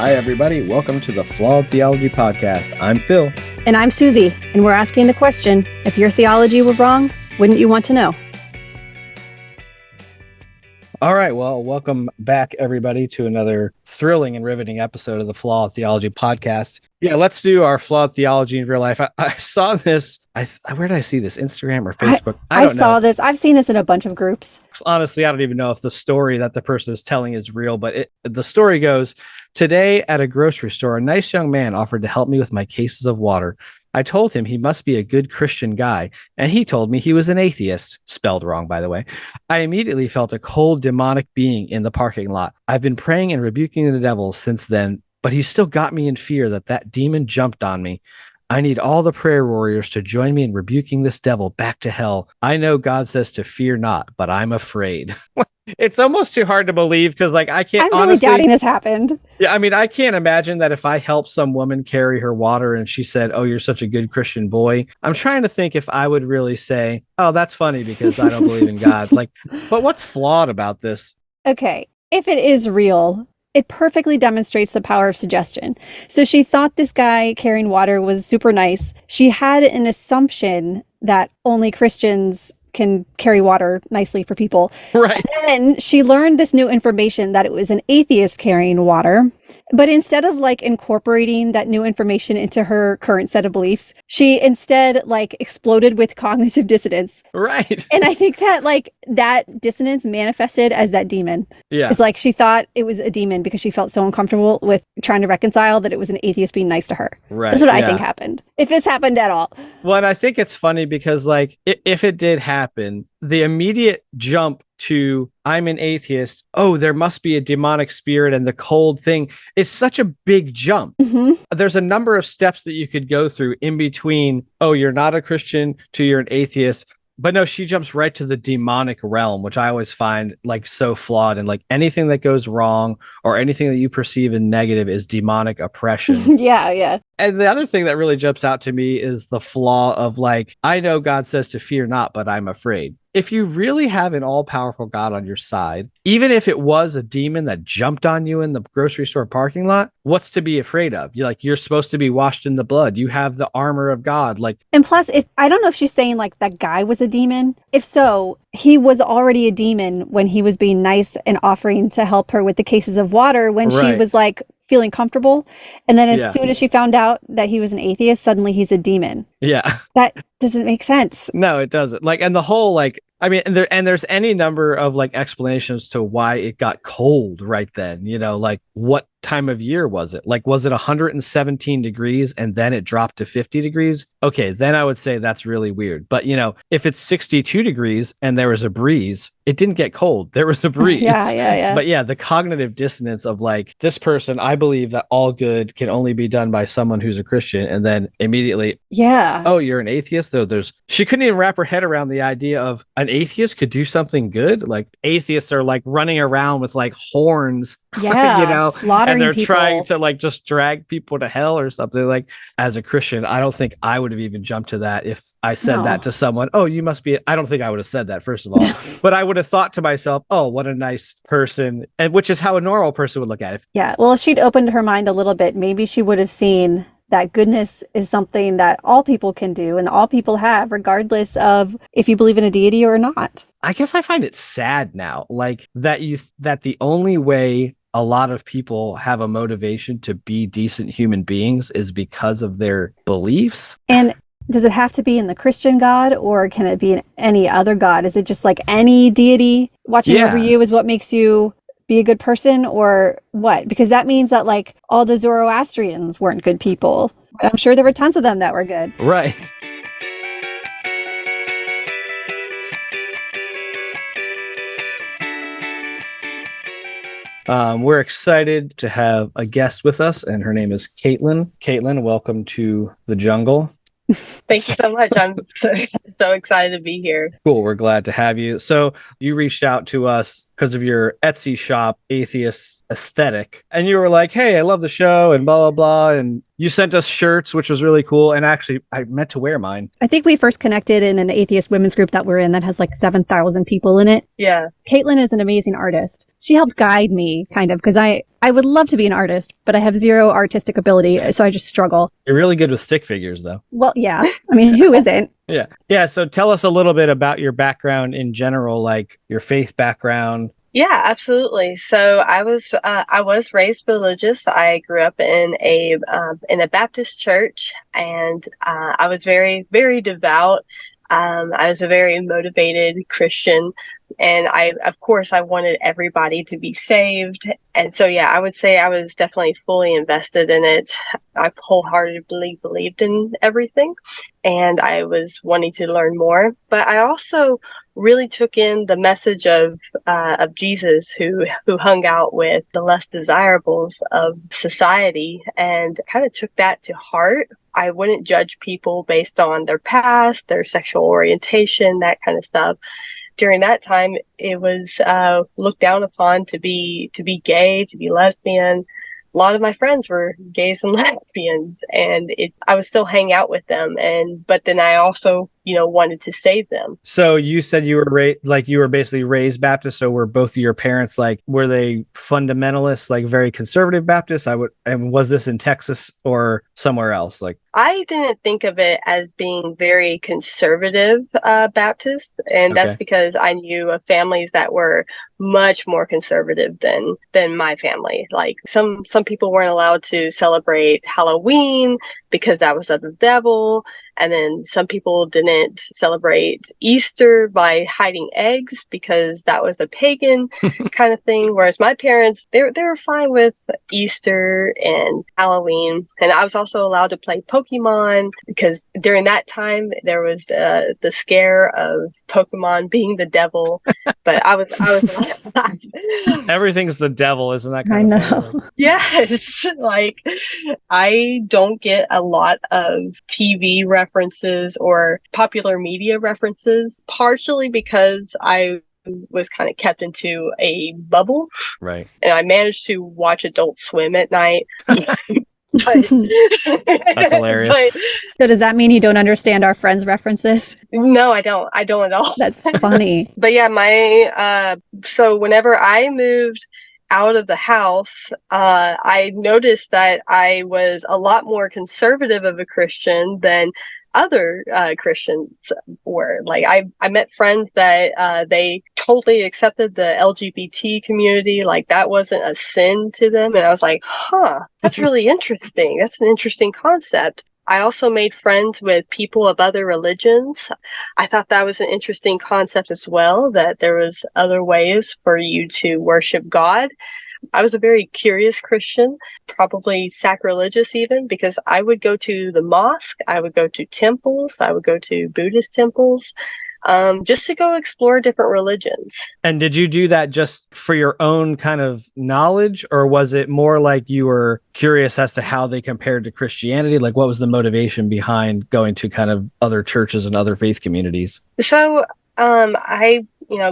Hi, everybody. Welcome to the Flawed Theology Podcast. I'm Phil. And I'm Susie, and we're asking the question, if your theology were wrong, wouldn't you want to know? All right. Well, welcome back, everybody, to another thrilling and riveting episode of the Flawed Theology Podcast. Yeah, let's do our flawed theology in real life. I saw this. Where did I see this? Instagram or Facebook? I don't know. saw this. I've seen this in a bunch of groups. Honestly, I don't even know if the story that the person is telling is real, but the story goes, today at a grocery store, a nice young man offered to help me with my cases of water. I told him he must be a good Christian guy, and he told me he was an atheist, spelled wrong, by the way. I immediately felt a cold demonic being in the parking lot. I've been praying and rebuking the devil since then, but he still got me in fear that demon jumped on me. I need all the prayer warriors to join me in rebuking this devil back to hell. I know God says to fear not, but I'm afraid. It's almost too hard to believe because, like, I can't. I'm really doubting this happened. Yeah, I mean, I can't imagine that if I helped some woman carry her water and she said, "Oh, you're such a good Christian boy." I'm trying to think if I would really say, "Oh, that's funny because I don't believe in God." Like, but what's flawed about this? Okay, if it is real, it perfectly demonstrates the power of suggestion. So she thought this guy carrying water was super nice. She had an assumption that only Christians can carry water nicely for people. Right. And then she learned this new information that it was an atheist carrying water. But instead of like incorporating that new information into her current set of beliefs, she instead like exploded with cognitive dissonance. Right. And I think that like that dissonance manifested as that demon. Yeah. It's like she thought it was a demon because she felt so uncomfortable with trying to reconcile that it was an atheist being nice to her. Right. That's what I think happened. If this happened at all. Well, and I think it's funny because, like, if it did happen, the immediate jump to I'm an atheist, oh, there must be a demonic spirit, and the cold thing is such a big jump. Mm-hmm. There's a number of steps that you could go through in between, oh, you're not a Christian to you're an atheist. But no, she jumps right to the demonic realm, which I always find like so flawed. And like anything that goes wrong or anything that you perceive as negative is demonic oppression. Yeah. And the other thing that really jumps out to me is the flaw of like, I know God says to fear not, but I'm afraid. If you really have an all-powerful God on your side, even if it was a demon that jumped on you in the grocery store parking lot, what's to be afraid of? You're supposed to be washed in the blood. You have the armor of God. And plus, I don't know if she's saying like that guy was a demon. If so, he was already a demon when he was being nice and offering to help her with the cases of water when she was like feeling comfortable. And then as soon as she found out that he was an atheist, suddenly he's a demon. Yeah. That doesn't make sense. No, it doesn't. Like, and the whole, like, I mean, there's any number of like explanations to why it got cold right then, like what time of year was it? Like, was it 117 degrees and then it dropped to 50 degrees? Okay, then I would say that's really weird. But, if it's 62 degrees and there was a breeze, it didn't get cold. There was a breeze. Yeah. But yeah, the cognitive dissonance of like, this person, I believe that all good can only be done by someone who's a Christian. And then immediately, oh, you're an atheist? Though she couldn't even wrap her head around the idea of an atheist could do something good. Like atheists are like running around with like horns, slaughtering and they're people. Trying to like just drag people to hell or something. Like as a Christian, I don't think I would have even jumped to that if I said that to someone. Oh, you must be. I don't think I would have said that, first of all, but I would have thought to myself, oh, what a nice person, and which is how a normal person would look at it. Yeah. Well, if she'd opened her mind a little bit, maybe she would have seen that goodness is something that all people can do and all people have, regardless of if you believe in a deity or not. I guess I find it sad now, like that the only way a lot of people have a motivation to be decent human beings is because of their beliefs. And does it have to be in the Christian God, or can it be in any other God? Is it just like any deity watching over you is what makes you be a good person, or what? Because that means that like all the Zoroastrians weren't good people. I'm sure there were tons of them that were good. Right. We're excited to have a guest with us, and her name is Caitlin. Caitlin, welcome to the jungle. Thank you so much. I'm so excited to be here. Cool. We're glad to have you. So you reached out to us because of your Etsy shop, Atheist Aesthetic. And you were like, hey, I love the show and blah, blah, blah. And You sent us shirts, which was really cool. And actually, I meant to wear mine. I think we first connected in an atheist women's group that we're in that has like 7,000 people in it. Yeah. Caitlin is an amazing artist. She helped guide me kind of because I would love to be an artist, but I have zero artistic ability. So I just struggle. You're really good with stick figures, though. Well, yeah. I mean, who isn't? Yeah. Yeah. So tell us a little bit about your background in general, like your faith background. Yeah, absolutely. So I was raised religious. I grew up in a Baptist church, and I was very, very devout. I was a very motivated Christian, and of course, I wanted everybody to be saved. And so, yeah, I would say I was definitely fully invested in it. I wholeheartedly believed in everything, and I was wanting to learn more. But I also really took in the message of Jesus, who hung out with the less desirables of society, and kind of took that to heart. I wouldn't judge people based on their past, their sexual orientation, that kind of stuff. During that time, it was looked down upon to be gay, to be lesbian. A lot of my friends were gays and lesbians, and I would still hang out with them. But then I also, wanted to save them. So you said you were you were basically raised Baptist. So were both of your parents were they fundamentalists, like very conservative Baptists? And was this in Texas or somewhere else? I didn't think of it as being very conservative Baptist, and that's because I knew of families that were much more conservative than my family. Like some people weren't allowed to celebrate Halloween because that was of the devil. And then some people didn't celebrate Easter by hiding eggs because that was a pagan kind of thing. Whereas my parents, they were fine with Easter and Halloween. And I was also allowed to play Pokemon because during that time there was the scare of Pokemon being the devil. But I was everything's the devil, isn't that kind I of know. funny? Yes, I don't get a lot of TV references or popular media references, partially because I was kind of kept into a bubble. Right. And I managed to watch Adult Swim at night. That's hilarious. So does that mean you don't understand our friends' references? No, I don't. I don't at all. That's funny. But yeah, so whenever I moved out of the house, I noticed that I was a lot more conservative of a Christian than other Christians were. Like I met friends that they totally accepted the LGBT community, like that wasn't a sin to them. And I was like, that's really interesting. That's an interesting concept. I also made friends with people of other religions. I thought that was an interesting concept as well, that there was other ways for you to worship God. I was a very curious Christian, probably sacrilegious even, because I would go to the mosque, I would go to temples, I would go to Buddhist temples, just to go explore different religions. And did you do that just for your own kind of knowledge, or was it more like you were curious as to how they compared to Christianity? Like, what was the motivation behind going to kind of other churches and other faith communities? So,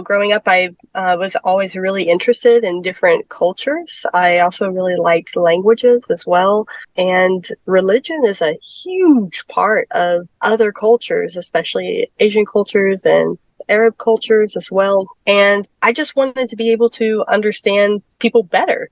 growing up, I was always really interested in different cultures. I also really liked languages as well. And religion is a huge part of other cultures, especially Asian cultures and Arab cultures as well. And I just wanted to be able to understand people better.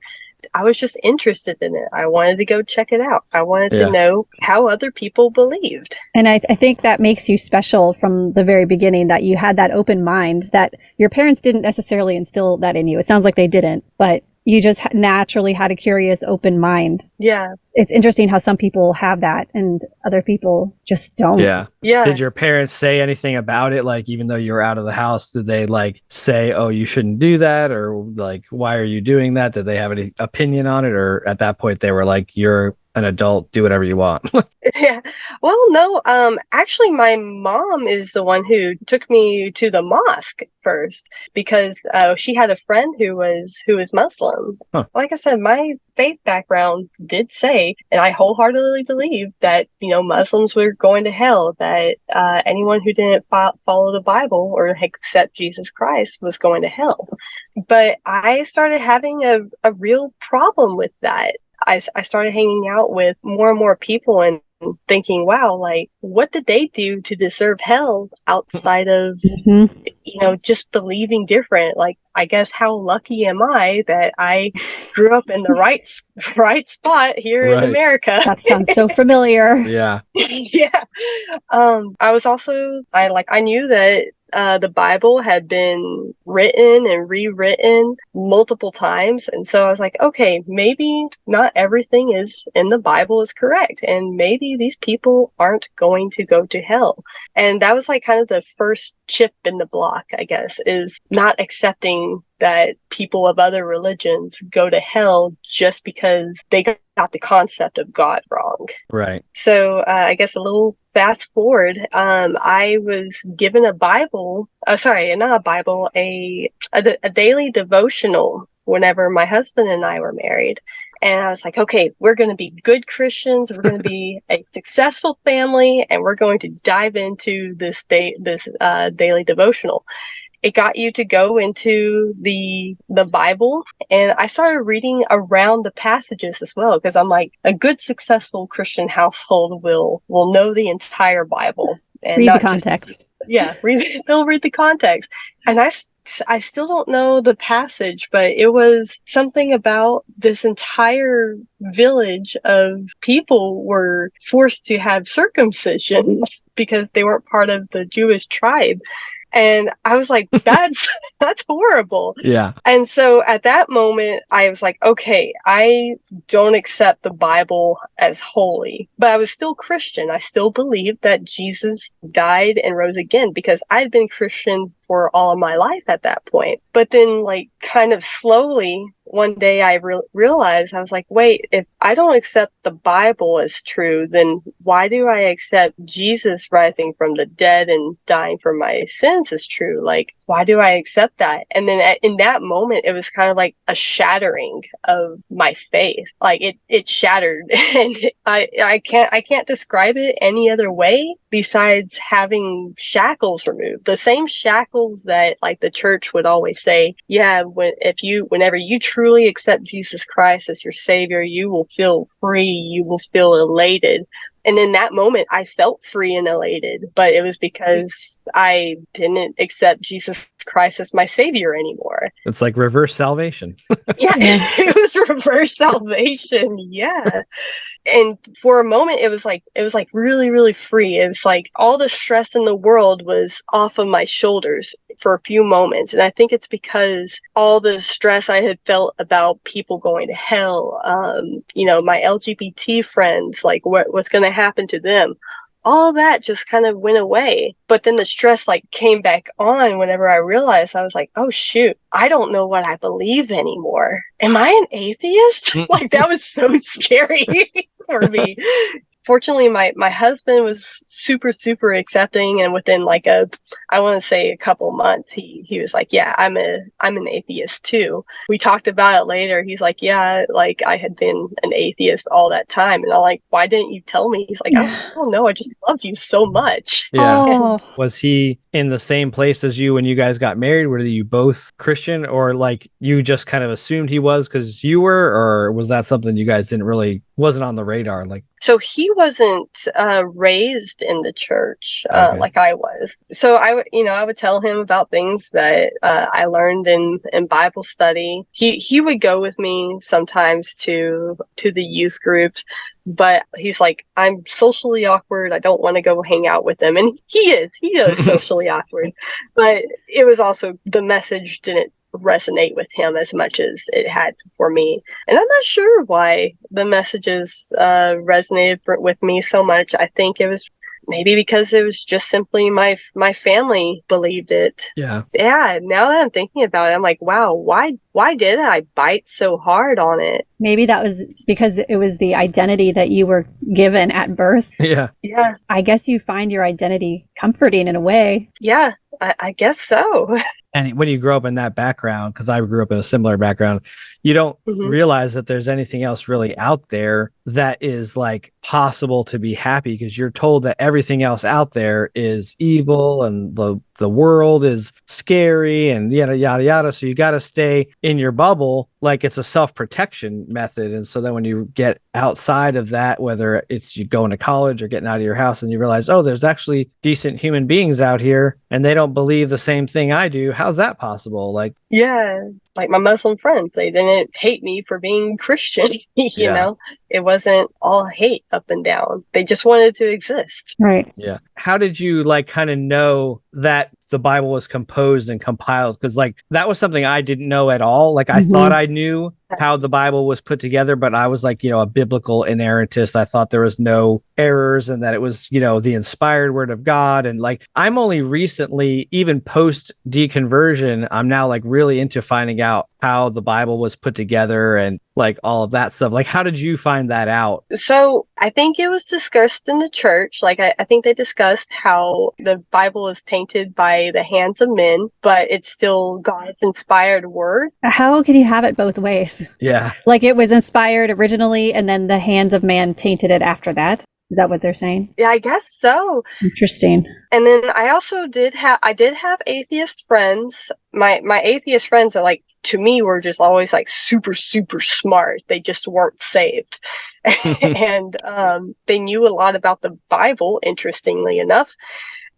I was just interested in it. I wanted to go check it out. I wanted to know how other people believed. And I think that makes you special from the very beginning, that you had that open mind, that your parents didn't necessarily instill that in you. It sounds like they didn't, but you just naturally had a curious, open mind. Yeah. It's interesting how some people have that and other people just don't. Yeah. Yeah. Did your parents say anything about it? Like, even though you were out of the house, did they say, oh, you shouldn't do that? Or why are you doing that? Did they have any opinion on it? Or at that point they were like, you're an adult, do whatever you want? Yeah. Well, no, actually my mom is the one who took me to the mosque first, because she had a friend who was Muslim. Huh. Like I said, my faith background did say, and I wholeheartedly believe that, Muslims were going to hell, that anyone who didn't follow the Bible or accept Jesus Christ was going to hell. But I started having a real problem with that. I started hanging out with more and more people and thinking, wow, like, what did they do to deserve hell outside of, just believing different? Like, I guess how lucky am I that I grew up in the right spot here in Right. America? That sounds so familiar. Yeah. Yeah. I knew that the Bible had been written and rewritten multiple times. And so I was like, okay, maybe not everything is in the Bible is correct. And maybe these people aren't going to go to hell. And that was like kind of the first chip in the block, I guess, is not accepting that people of other religions go to hell just because they got the concept of God wrong. Right. So I guess a little fast forward, I was given a Bible, not a Bible, a daily devotional whenever my husband and I were married. And I was like, okay, we're going to be good Christians. We're going to be a successful family, and we're going to dive into this daily devotional. It got you to go into the Bible, and I started reading around the passages as well, because I'm like, a good successful Christian household will know the entire Bible and Read not the context. they'll read the context. And I still don't know the passage, but it was something about this entire village of people were forced to have circumcisions because they weren't part of the Jewish tribe. And I was like, that's horrible. Yeah. And so at that moment, I was like, okay, I don't accept the Bible as holy, but I was still Christian. I still believed that Jesus died and rose again, because I'd been Christian for all of my life at that point. But then, like, kind of slowly, one day I realized, I was like, wait, if I don't accept the Bible as true, then why do I accept Jesus rising from the dead and dying for my sins as true? Like, why do I accept that? And then in that moment, it was kind of like a shattering of my faith. Like, it shattered, and I can't describe it any other way besides having shackles removed. The same shackles that, like, the church would always say, yeah, whenever you truly accept Jesus Christ as your savior, you will feel free, you will feel elated. And in that moment, I felt free and elated, but it was because I didn't accept Jesus Christ as my savior anymore. It's like reverse salvation. Yeah, it was reverse salvation. Yeah. And for a moment, it was like really, really free. It was like all the stress in the world was off of my shoulders for a few moments. And I think it's because all the stress I had felt about people going to hell, my LGBT friends, like what's going to happen to them, all that just kind of went away. But then the stress, like, came back on whenever I realized, I was like, oh shoot, I don't know what I believe anymore. Am I an atheist? Like, that was so scary for me. Fortunately, my husband was super, super accepting, and within like I want to say a couple months, he was like, yeah, I'm an atheist too. We talked about it later. He's like, yeah, like, I had been an atheist all that time. And I'm like, why didn't you tell me? He's like, I don't know, I just loved you so much. Yeah. Oh. Was he in the same place as you when you guys got married? Were you both Christian, or like you just kind of assumed he was because you were, or was that something you guys wasn't on the radar? Like, so he wasn't raised in the church Okay. like I was. So I would tell him about things that I learned in Bible study. He would go with me sometimes to the youth groups, but he's like, I'm socially awkward. I don't want to go hang out with them. And he is socially awkward. But it was also, the message didn't resonate with him as much as it had for me. And I'm not sure why the messages resonated with me so much. I think it was maybe because it was just simply my family believed it. Yeah. Yeah, now that I'm thinking about it, I'm like, wow, why did I bite so hard on it? Maybe that was because it was the identity that you were given at birth. Yeah. Yeah. I guess you find your identity comforting in a way. Yeah, I guess so. And when you grow up in that background, because I grew up in a similar background, you don't realize that there's anything else really out there that is like possible to be happy, because you're told that everything else out there is evil and the world is scary and yada yada yada. So you got to stay in your bubble, like it's a self-protection method. And so then when you get outside of that, whether it's you going to college or getting out of your house, and you realize, oh, there's actually decent human beings out here and they don't believe the same thing I do. How's that possible? Like, Yeah, like my Muslim friends, they didn't hate me for being Christian, you Yeah. know? It wasn't all hate up and down. They just wanted to exist. Right. yeah. How did you like kind of know that the Bible was composed and compiled? Because like that was something I didn't know at all. Like I thought I knew how the Bible was put together, but I was like, a biblical inerrantist. I thought there was no errors and that it was, the inspired word of God. And like I'm only recently, even post deconversion, I'm now like really into finding out how the Bible was put together and like all of that stuff. Like, how did you find that out? So I think it was discussed in the church. Like I think they discussed how the Bible is tainted by the hands of men, but it's still God's inspired word. How can you have it both ways? Yeah. Like it was inspired originally and then the hands of man tainted it after that? Is that what they're saying? Yeah, I guess so. Interesting. And then I also did have atheist friends. My atheist friends are like, to me, were just always like super, super smart. They just weren't saved. And they knew a lot about the Bible, interestingly enough.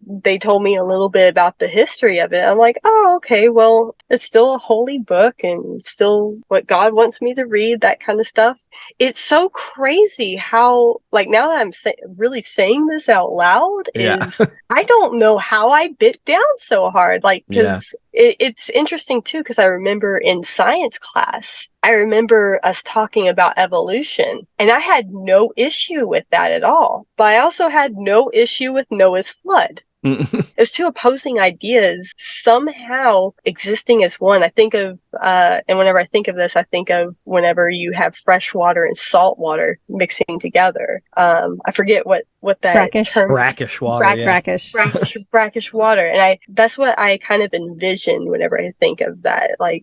They told me a little bit about the history of it. I'm like, oh, okay, well, it's still a holy book and still what God wants me to read, that kind of stuff. It's so crazy how, like, now that I'm really saying this out loud, is I don't know how I bit down so hard. Like, because it's interesting too, because I remember in science class, I remember us talking about evolution, and I had no issue with that at all. But I also had no issue with Noah's flood. There's two opposing ideas somehow existing as one. I think of, and whenever I think of this, I think of whenever you have fresh water and salt water mixing together. I forget what that term. Brackish water. Brackish water. And that's what I kind of envision whenever I think of that. Like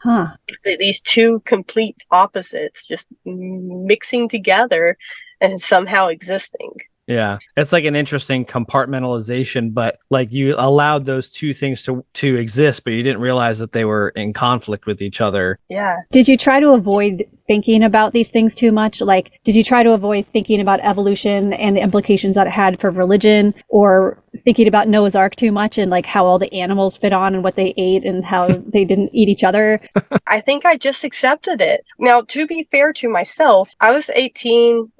these two complete opposites just mixing together and somehow existing. Yeah, it's like an interesting compartmentalization, but like you allowed those two things to exist, but you didn't realize that they were in conflict with each other. Yeah. Did you try to avoid thinking about these things too much? Like, did you try to avoid thinking about evolution and the implications that it had for religion, or thinking about Noah's Ark too much and like how all the animals fit on and what they ate and how they didn't eat each other? I think I just accepted it. Now, to be fair to myself, I was 19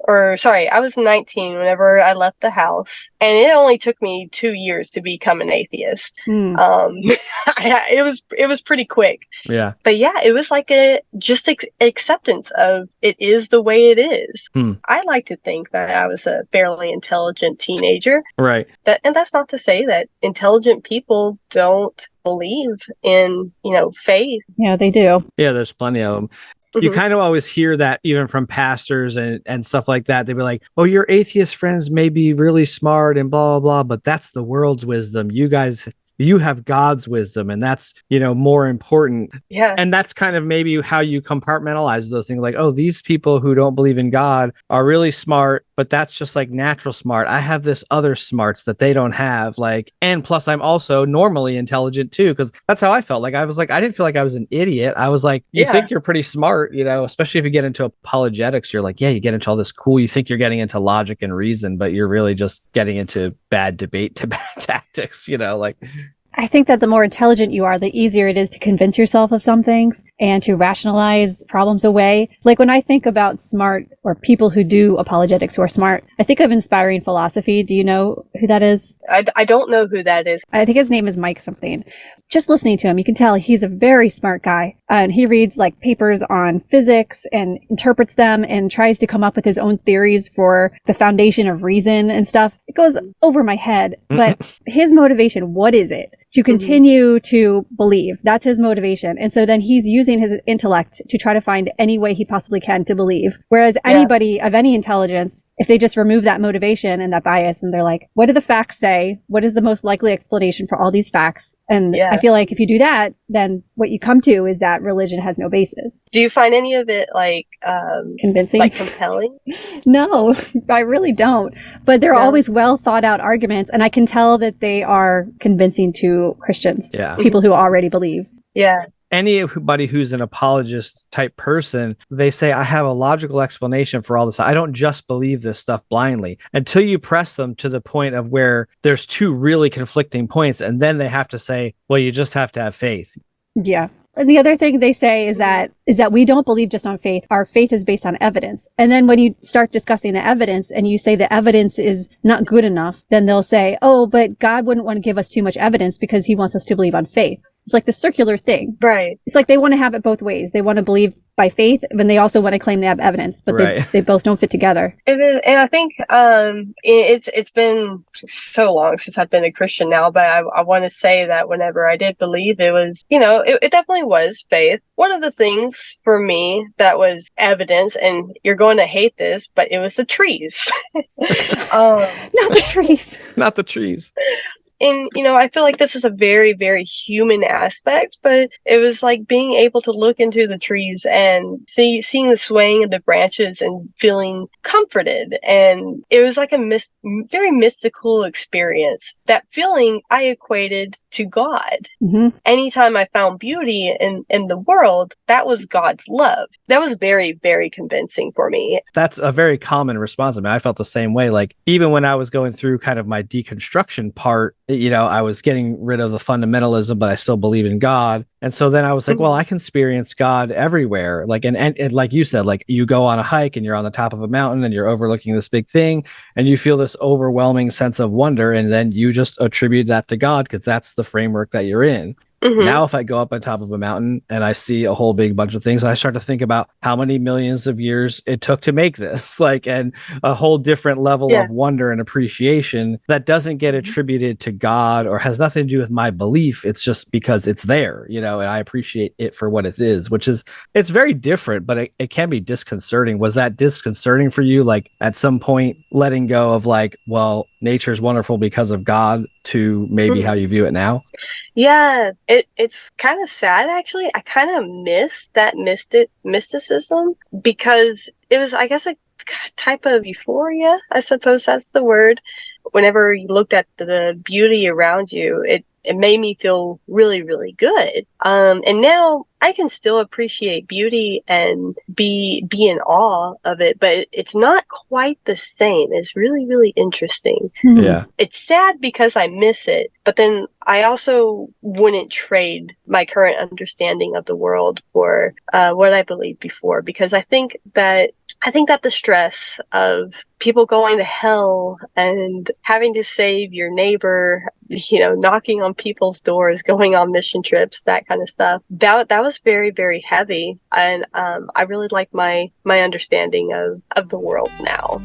whenever I left the house, and it only took me 2 years to become an atheist. It was pretty quick. Yeah. But yeah, it was like a just acceptance of it is the way it is. I like to think that I was a fairly intelligent teenager. Right. And that's not to say that intelligent people don't believe in, faith. Yeah, they do. Yeah, there's plenty of them. You kind of always hear that even from pastors and stuff like that. They'd be like, oh, your atheist friends may be really smart and blah, blah, blah, but that's the world's wisdom. You have God's wisdom, and that's, more important. Yeah. And that's kind of maybe how you compartmentalize those things. Like, oh, these people who don't believe in God are really smart, but that's just like natural smart. I have this other smarts that they don't have. Like, and plus I'm also normally intelligent too, because that's how I felt. Like, I was like, I didn't feel like I was an idiot. I was like, you think you're pretty smart, especially if you get into apologetics, you're like, yeah, you get into all this cool, you think you're getting into logic and reason, but you're really just getting into bad debate tactics, like. I think that the more intelligent you are, the easier it is to convince yourself of some things and to rationalize problems away. Like when I think about smart or people who do apologetics who are smart, I think of Inspiring Philosophy. Do you know who that is? I don't know who that is. I think his name is Mike something. Just listening to him, you can tell he's a very smart guy. And he reads like papers on physics and interprets them and tries to come up with his own theories for the foundation of reason and stuff. It goes over my head. But his motivation, what is it? To continue to believe. That's his motivation. And so then he's using his intellect to try to find any way he possibly can to believe. Whereas anybody of any intelligence if they just remove that motivation and that bias and they're like, what do the facts say? What is the most likely explanation for all these facts? And I feel like if you do that, then what you come to is that religion has no basis. Do you find any of it like convincing? Like compelling? No, I really don't. But they're always well thought out arguments, and I can tell that they are convincing to Christians, people who already believe. Yeah. Anybody who's an apologist type person, they say, I have a logical explanation for all this. I don't just believe this stuff blindly, until you press them to the point of where there's two really conflicting points. And then they have to say, well, you just have to have faith. Yeah. And the other thing they say is that we don't believe just on faith. Our faith is based on evidence. And then when you start discussing the evidence and you say the evidence is not good enough, then they'll say, oh, but God wouldn't want to give us too much evidence because he wants us to believe on faith. It's like the circular thing. Right. It's like they want to have it both ways. They want to believe by faith, and they also want to claim they have evidence, but they both don't fit together. It is, and I think it's been so long since I've been a Christian now, but I want to say that whenever I did believe, it was, it definitely was faith. One of the things for me that was evidence, and you're going to hate this, but it was the trees. Not the trees. Not the trees. And, I feel like this is a very, very human aspect, but it was like being able to look into the trees and seeing the swaying of the branches and feeling comforted. And it was like a very mystical experience. That feeling I equated to God. Mm-hmm. Anytime I found beauty in the world, that was God's love. That was very, very convincing for me. That's a very common response. I mean, I felt the same way. Like, even when I was going through kind of my deconstruction part, I was getting rid of the fundamentalism, but I still believe in God. And so then I was like, well, I can experience God everywhere. Like, and like you said, like you go on a hike and you're on the top of a mountain and you're overlooking this big thing and you feel this overwhelming sense of wonder. And then you just attribute that to God because that's the framework that you're in. Mm-hmm. Now, if I go up on top of a mountain and I see a whole big bunch of things, I start to think about how many millions of years it took to make this, and a whole different level of wonder and appreciation that doesn't get attributed to God or has nothing to do with my belief. It's just because it's there, and I appreciate it for what it is, it's very different, but it can be disconcerting. Was that disconcerting for you? Like at some point letting go of well, nature's wonderful because of God to maybe how you view it now? Yeah, it's kind of sad, actually. I kind of miss that mysticism because it was, I guess, a type of euphoria, I suppose that's the word. Whenever you looked at the beauty around you, it made me feel really, really good. And now I can still appreciate beauty and be in awe of it, but it's not quite the same. It's really, really interesting. Yeah. It's sad because I miss it, but then I also wouldn't trade my current understanding of the world for what I believed before, because I think that the stress of people going to hell and having to save your neighbor, knocking on people's doors, going on mission trips, that kind of stuff, that was very, very heavy. And I really like my understanding of the world now.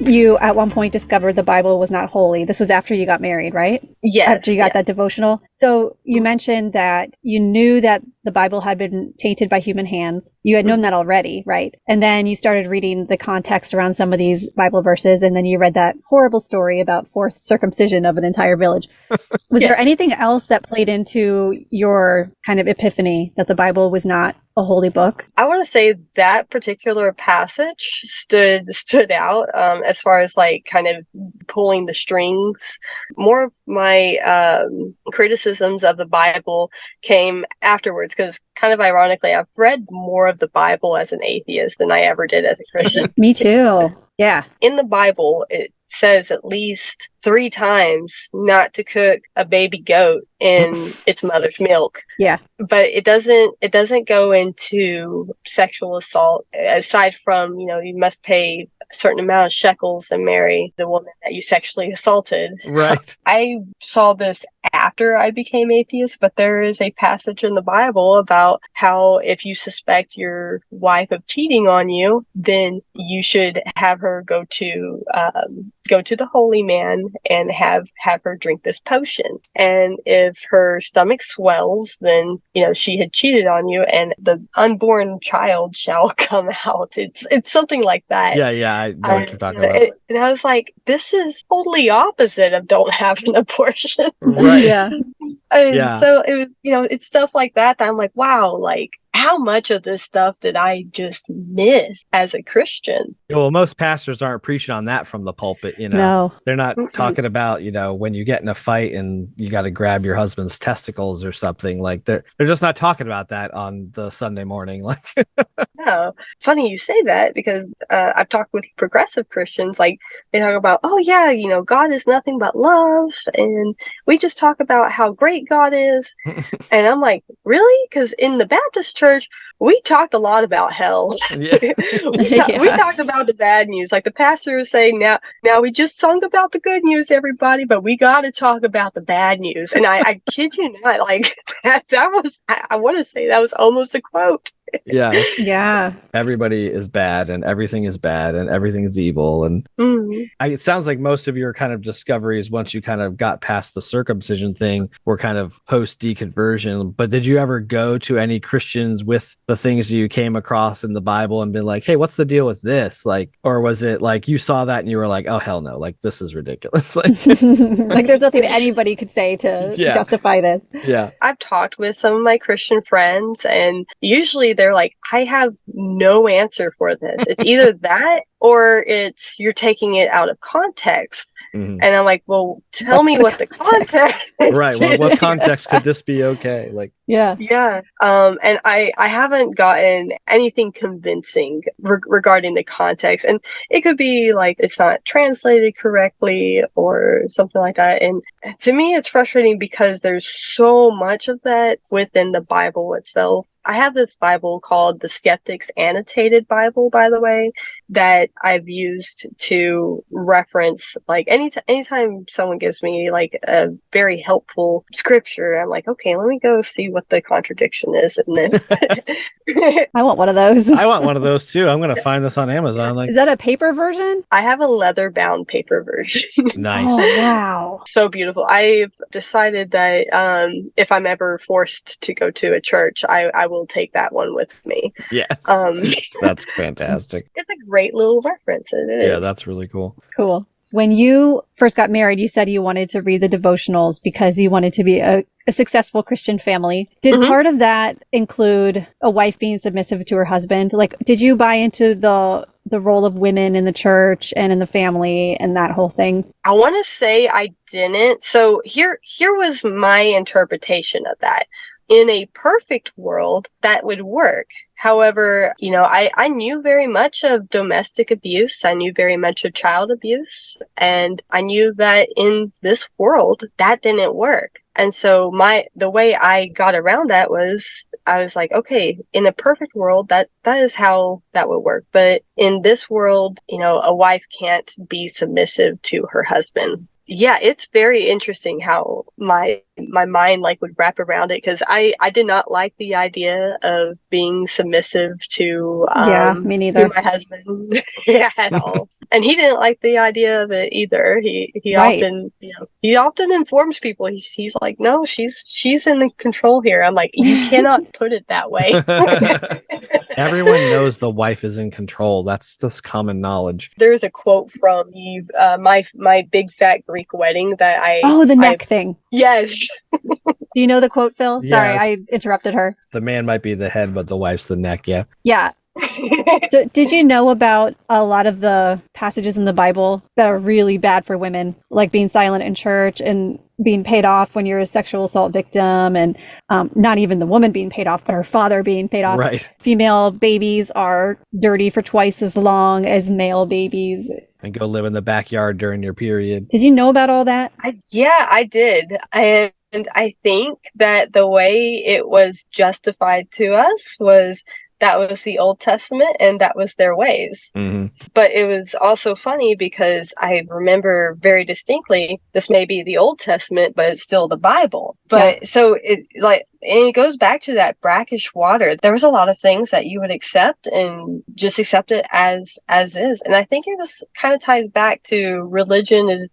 You at one point discovered the Bible was not holy. This was after you got married, right? Yes. After you got that devotional. So you mentioned that you knew that the Bible had been tainted by human hands. You had known that already, right? And then you started reading the context around some of these Bible verses, and then you read that horrible story about forced circumcision of an entire village. Was there anything else that played into your kind of epiphany that the Bible was not a holy book? I want to say that particular passage stood out as far as kind of pulling the strings. More of my criticisms of the Bible came afterwards, because kind of ironically, I've read more of the Bible as an atheist than I ever did as a Christian. Me too. Yeah. In the Bible, it says at least 3 times not to cook a baby goat in its mother's milk. Yeah. But it doesn't go into sexual assault aside from, you must pay a certain amount of shekels and marry the woman that you sexually assaulted. Right. I saw this after I became atheist, but there is a passage in the Bible about how if you suspect your wife of cheating on you, then you should have her go to the holy man and have her drink this potion. And if her stomach swells, then she had cheated on you, and the unborn child shall come out. It's something like that. Yeah, I know what you're talking about. And I was like, this is totally opposite of don't have an abortion. Right. Yeah. And Yeah. so it was, it's stuff like that I'm like, wow, like how much of this stuff did I just miss as a Christian? Well, most pastors aren't preaching on that from the pulpit, No. They're not talking about, when you get in a fight and you got to grab your husband's testicles or something. Like they're just not talking about that on the Sunday morning. Like, No, funny you say that, because I've talked with progressive Christians, like they talk about, oh yeah, God is nothing but love, and we just talk about how great God is. And I'm like, really? Because in the Baptist church, we talked a lot about hell. Yeah. We talked about the bad news. Like the pastor was saying, now we just sung about the good news, everybody, but we got to talk about the bad news. And I kid you not, like that was, I want to say that was almost a quote. Yeah. Yeah. Everybody is bad and everything is bad and everything is evil. And it sounds like most of your kind of discoveries, once you kind of got past the circumcision thing, were kind of post deconversion. But did you ever go to any Christians with the things you came across in the Bible and been like, hey, what's the deal with this? Like, or was it like you saw that and you were like, oh, hell no, like this is ridiculous. Like there's nothing anybody could say to justify this. Yeah. I've talked with some of my Christian friends, and usually they're like, I have no answer for this. It's either that or it's you're taking it out of context. And I'm like, well, tell me what the context is. Right. Well, what context could this be okay? Like, yeah. And I haven't gotten anything convincing regarding the context. And it could be like it's not translated correctly or something like that. And to me, it's frustrating because there's so much of that within the Bible itself. I have this Bible called the Skeptic's Annotated Bible, by the way, that I've used to reference, like anytime someone gives me like a very helpful scripture, I'm like, okay, let me go see what the contradiction is in this. I want one of those. I want one of those too. I'm going to find this on Amazon. Like, is that a paper version? I have a leather bound paper version. Nice. Oh, wow. So beautiful. I've decided that if I'm ever forced to go to a church, I will take that one with me. Yes. That's fantastic. It's a great little reference. It is. Yeah, that's really cool. Cool. When you first got married, you said you wanted to read the devotionals because you wanted to be a successful Christian family. Did part of that include a wife being submissive to her husband? Like, did you buy into the role of women in the church and in the family and that whole thing? I want to say I didn't. So here was my interpretation of that. In a perfect world, that would work. However, I knew very much of domestic abuse. I knew very much of child abuse. And I knew that in this world, that didn't work. And so the way I got around that was, I was like, okay, in a perfect world, that is how that would work. But in this world, a wife can't be submissive to her husband. Yeah, it's very interesting how my mind like would wrap around it, because I did not like the idea of being submissive to me neither. To my husband at all. And he didn't like the idea of it either. He often informs people. He's like, no, she's in the control here. I'm like, you cannot put it that way. Everyone knows the wife is in control. That's just common knowledge. There's a quote from my big fat Greek wedding that the neck thing. Yes. Do you know the quote, Phil? Yes. Sorry, I interrupted her. The man might be the head, but the wife's the neck. Yeah. Yeah. So did you know about a lot of the passages in the Bible that are really bad for women, like being silent in church and being paid off when you're a sexual assault victim, and not even the woman being paid off, but her father being paid off? Right. Female babies are dirty for twice as long as male babies. And go live in the backyard during your period. Did you know about all that? I did. And I think that the way it was justified to us was that was the Old Testament and that was their ways. Mm-hmm. But it was also funny because I remember very distinctly, this may be the Old Testament, but it's still the Bible. Yeah. But so and it goes back to that brackish water. There was a lot of things that you would accept and just accept it as is. And I think it was kind of ties back to religion is,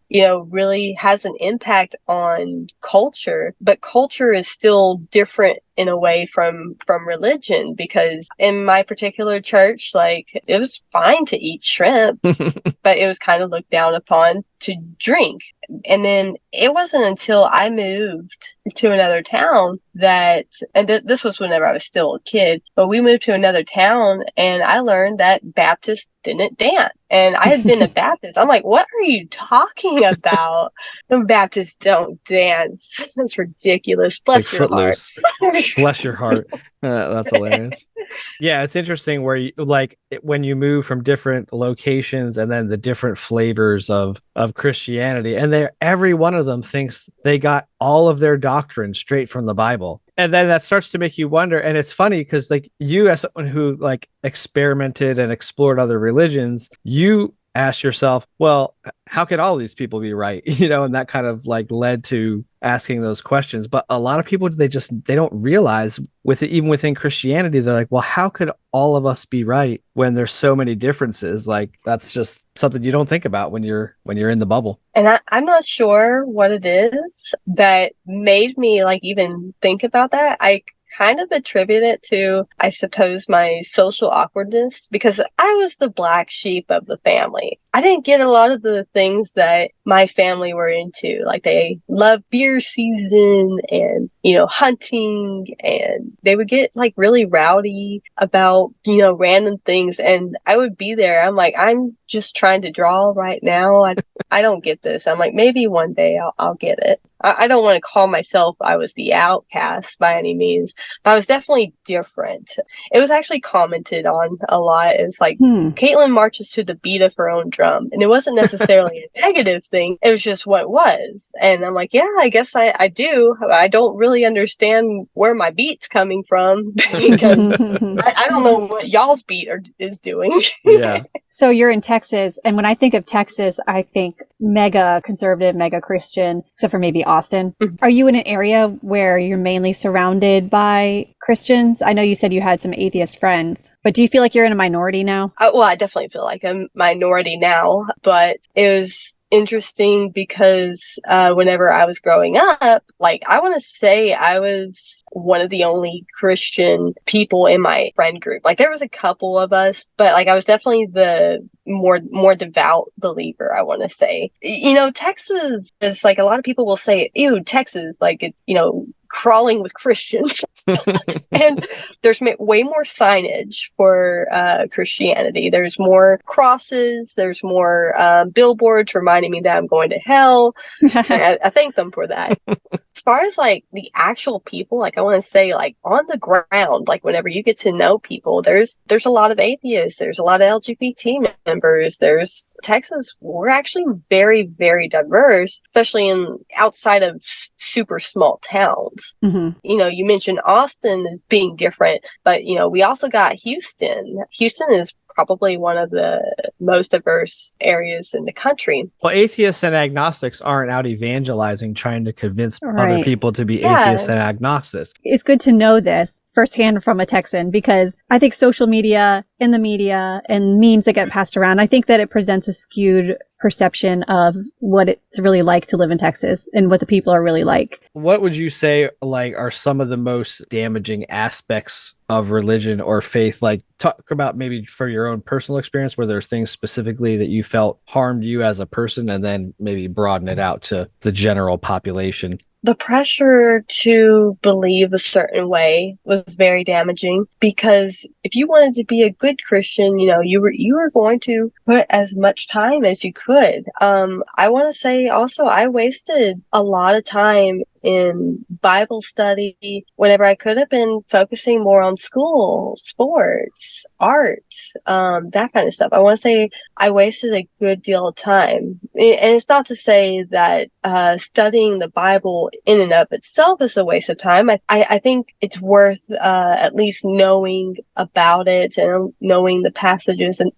really has an impact on culture, but culture is still different in a way from religion, because in my particular church, like, it was fine to eat shrimp, but it was kind of looked down upon to drink. And then it wasn't until I moved to another town this was whenever I was still a kid, but we moved to another town and I learned that Baptists didn't dance. And I had been a Baptist. I'm like, what are you talking about? The Baptists don't dance. That's ridiculous. Bless your heart. Bless your heart. That's hilarious. Yeah, it's interesting where when you move from different locations and then the different flavors of Christianity, and every one of them thinks they got all of their doctrine straight from the Bible. And then that starts to make you wonder. And it's funny because like you, as someone who like experimented and explored other religions, you ask yourself, well, how could all these people be right? And that kind of like led to asking those questions. But a lot of people, they don't realize even within Christianity, they're like, well, how could all of us be right when there's so many differences? Like, that's just something you don't think about when you're in the bubble. And I'm not sure what it is that made me like even think about that. I kind of attribute it to, I suppose, my social awkwardness, because I was the black sheep of the family. I didn't get a lot of the things that my family were into. Like, they loved beer season and, hunting, and they would get like really rowdy about, random things. And I would be there. I'm like, I'm just trying to draw right now. I don't get this. I'm like, maybe one day I'll get it. I don't want to call myself I was the outcast by any means, but I was definitely different. It was actually commented on a lot. It's like, Caitlin marches to the beat of her own drum. And it wasn't necessarily a negative thing. It was just what it was. And I'm like, yeah, I guess I do. I don't really understand where my beat's coming from because I don't know what y'all's beat is doing. Yeah. So you're in Texas, and when I think of Texas, I think mega conservative, mega Christian, except for maybe Austin. Mm-hmm. Are you in an area where you're mainly surrounded by Christians? I know you said you had some atheist friends, but do you feel like you're in a minority now? Well, I definitely feel like I'm a minority now, but it was interesting because whenever I was growing up, like, I want to say I was one of the only Christian people in my friend group. Like, there was a couple of us, but like, I was definitely the more devout believer, I want to say. Texas is like, a lot of people will say, ew, Texas, like, it, crawling with Christians. And there's way more signage for Christianity. There's more crosses. There's more billboards reminding me that I'm going to hell. I thank them for that. As far as like the actual people, like, I want to say, like, on the ground, like, whenever you get to know people, there's a lot of atheists. There's a lot of LGBT members. There's Texas. We're actually very, very diverse, especially outside of super small towns. Mm-hmm. You mentioned Austin as being different, but we also got Houston. Houston is probably one of the most diverse areas in the country. Well, atheists and agnostics aren't out evangelizing, trying to convince other people to be atheists and agnostics. It's good to know this firsthand from a Texan, because I think social media and the media and memes that get passed around, I think that it presents a skewed perception of what it's really like to live in Texas and what the people are really like. What would you say, like, are some of the most damaging aspects of religion or faith? Like, talk about maybe for your own personal experience, where there's things specifically that you felt harmed you as a person, and then maybe broaden it out to the general population. The pressure to believe a certain way was very damaging, because if you wanted to be a good Christian, you were going to put as much time as you could. I want to say also, I wasted a lot of time in Bible study, whenever I could have been focusing more on school, sports, art, that kind of stuff. I want to say I wasted a good deal of time. And it's not to say that studying the Bible in and of itself is a waste of time. I think it's worth at least knowing about it and knowing the passages and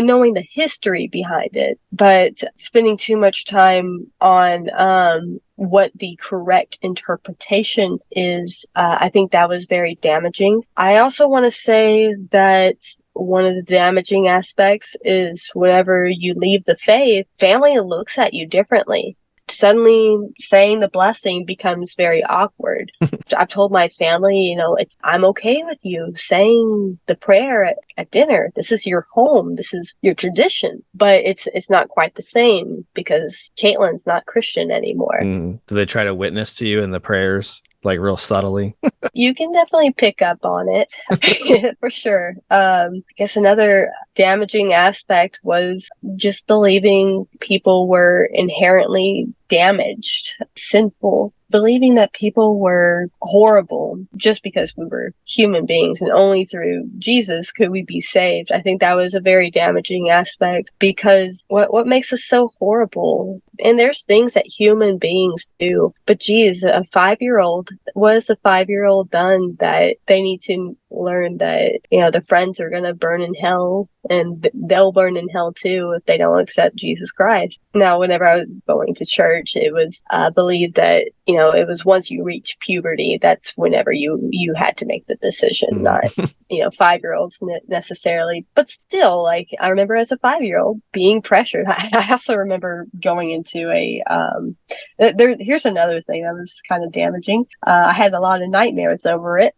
knowing the history behind it. But spending too much time on what the correct interpretation is, I think that was very damaging. I also want to say that one of the damaging aspects is whenever you leave the faith, family looks at you differently. Suddenly saying the blessing becomes very awkward. I've told my family, I'm okay with you saying the prayer at dinner. This is your home. This is your tradition. But it's not quite the same because Caitlin's not Christian anymore. Do they try to witness to you in the prayers, like real subtly? You can definitely pick up on it for sure. I guess another damaging aspect was just believing people were inherently damaged, sinful, believing that people were horrible just because we were human beings and only through Jesus could we be saved. I think that was a very damaging aspect because what makes us so horrible? And there's things that human beings do, but geez, a 5-year-old, what has a 5-year-old done that they need to learn that, the friends are going to burn in hell and they'll burn in hell too if they don't accept Jesus Christ. Now, whenever I was going to church, it was believed that, it was once you reach puberty, that's whenever you had to make the decision, not, 5-year-olds necessarily. But still, like, I remember as a 5-year-old being pressured. I also remember going into here's another thing that was kind of damaging. I had a lot of nightmares over it.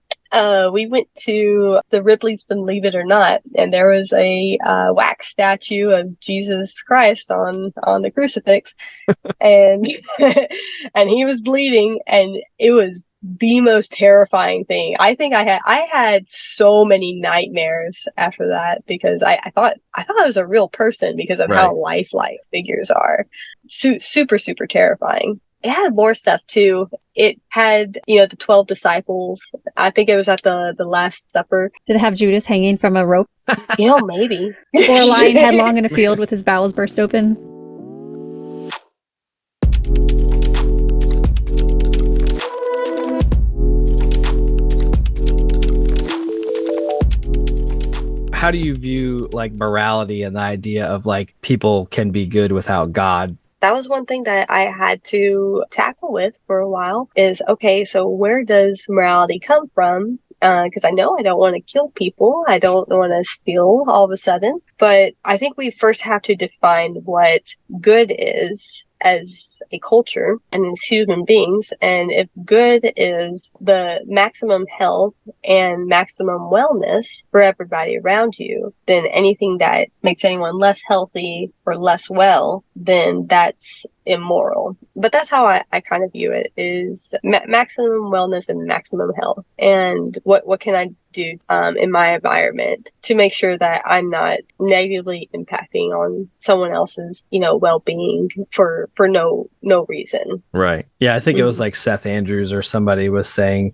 We went to the Ripley's Believe It or Not, and there was a wax statue of Jesus Christ on the crucifix, and and he was bleeding, and it was the most terrifying thing. I think I had so many nightmares after that because I thought I was a real person because of how lifelike figures are. Super, super terrifying. It had more stuff too. It had, the 12 disciples. I think it was at the Last Supper. Did it have Judas hanging from a rope? Maybe. Or lying headlong in a field with his bowels burst open? How do you view like morality and the idea of like people can be good without God? That was one thing that I had to tackle with for a while is, okay, so where does morality come from? Because I know I don't want to kill people. I don't want to steal all of a sudden. But I think we first have to define what good is as a culture and as human beings. And if good is the maximum health and maximum wellness for everybody around you, then anything that makes anyone less healthy or less well, then that's immoral. But that's how I kind of view it, is maximum wellness and maximum health. And what can I do in my environment to make sure that I'm not negatively impacting on someone else's, well-being for no reason. Right. Yeah, I think it was like Seth Andrews or somebody was saying,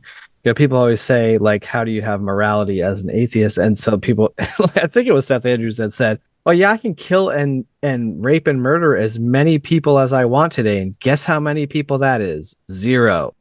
people always say, like, how do you have morality as an atheist? And so people, I think it was Seth Andrews that said, well, yeah, I can kill and rape and murder as many people as I want today. And guess how many people that is? 0.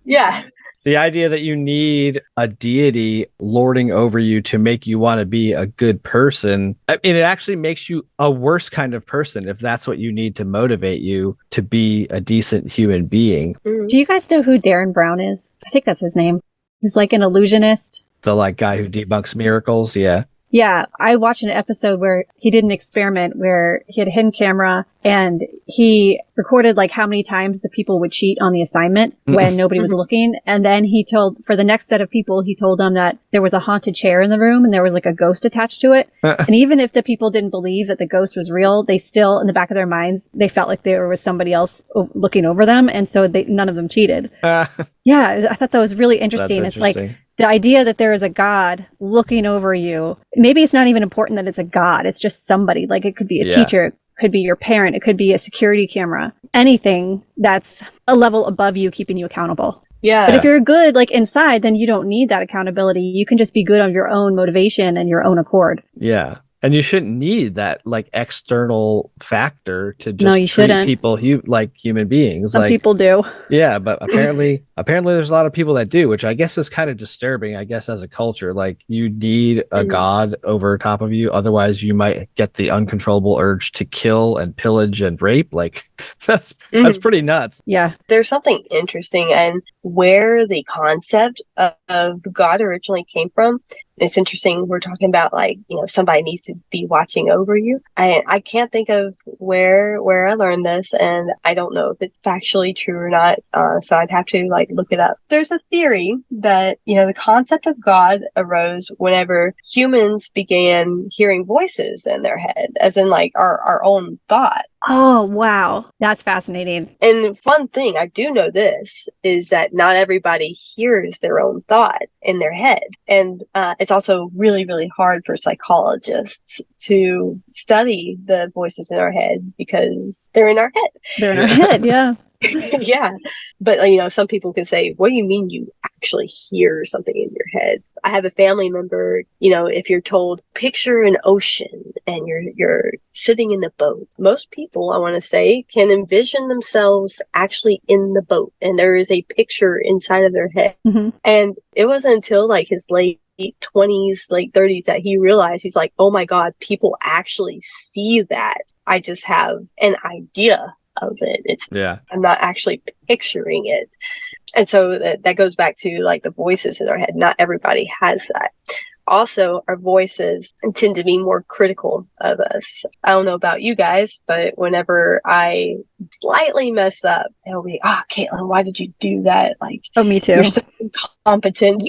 Yeah. The idea that you need a deity lording over you to make you want to be a good person, I mean, it actually makes you a worse kind of person if that's what you need to motivate you to be a decent human being. Do you guys know who Darren Brown is? I think that's his name. He's like an illusionist. The like guy who debunks miracles. Yeah. Yeah, I watched an episode where he did an experiment where he had a hidden camera and he recorded like how many times the people would cheat on the assignment when nobody was looking. And then he told, for the next set of people, he told them that there was a haunted chair in the room and there was like a ghost attached to it. And even if the people didn't believe that the ghost was real, they still, in the back of their minds, they felt like there was somebody else looking over them. And so none of them cheated. Yeah, I thought that was really interesting. It's like, the idea that there is a God looking over you, maybe it's not even important that it's a God. It's just somebody. Like it could be a teacher, could be your parent, it could be a security camera, anything that's a level above you, keeping you accountable. Yeah. But if you're good, like inside, then you don't need that accountability. You can just be good on your own motivation and your own accord. Yeah. And you shouldn't need that like external factor to No, just you treat shouldn't. people like human beings. Some Like, people do. yeah, but apparently there's a lot of people that do, which I guess is kind of disturbing, I guess, as a culture. Like you need a god over top of you, otherwise you might get the uncontrollable urge to kill and pillage and rape. Like that's pretty nuts. Yeah. There's something interesting and where the concept of God originally came from. It's interesting. We're talking about like, somebody needs to be watching over you. I can't think of where I learned this, and I don't know if it's factually true or not. So I'd have to like look it up. There's a theory that, the concept of God arose whenever humans began hearing voices in their head, as in like our own thought. Oh, wow. That's fascinating. And fun thing, I do know this, is that not everybody hears their own thought in their head. And it's also really, really hard for psychologists to study the voices in our head because they're in our head. They're in our head, yeah. Yeah. But, some people can say, what do you mean you actually hear something in your head? I have a family member, if you're told, picture an ocean and you're sitting in a boat, most people, I want to say, can envision themselves actually in the boat. And there is a picture inside of their head. Mm-hmm. And it wasn't until like his late 20s, late 30s that he realized, he's like, oh my God, people actually see that. I just have an idea of it. I'm not actually picturing it. And so that goes back to like the voices in our head. Not everybody has that. Also, our voices tend to be more critical of us. I don't know about you guys, but whenever I slightly mess up, it'll be, Caitlin, why did you do that? Like, oh, me too. You're so incompetent.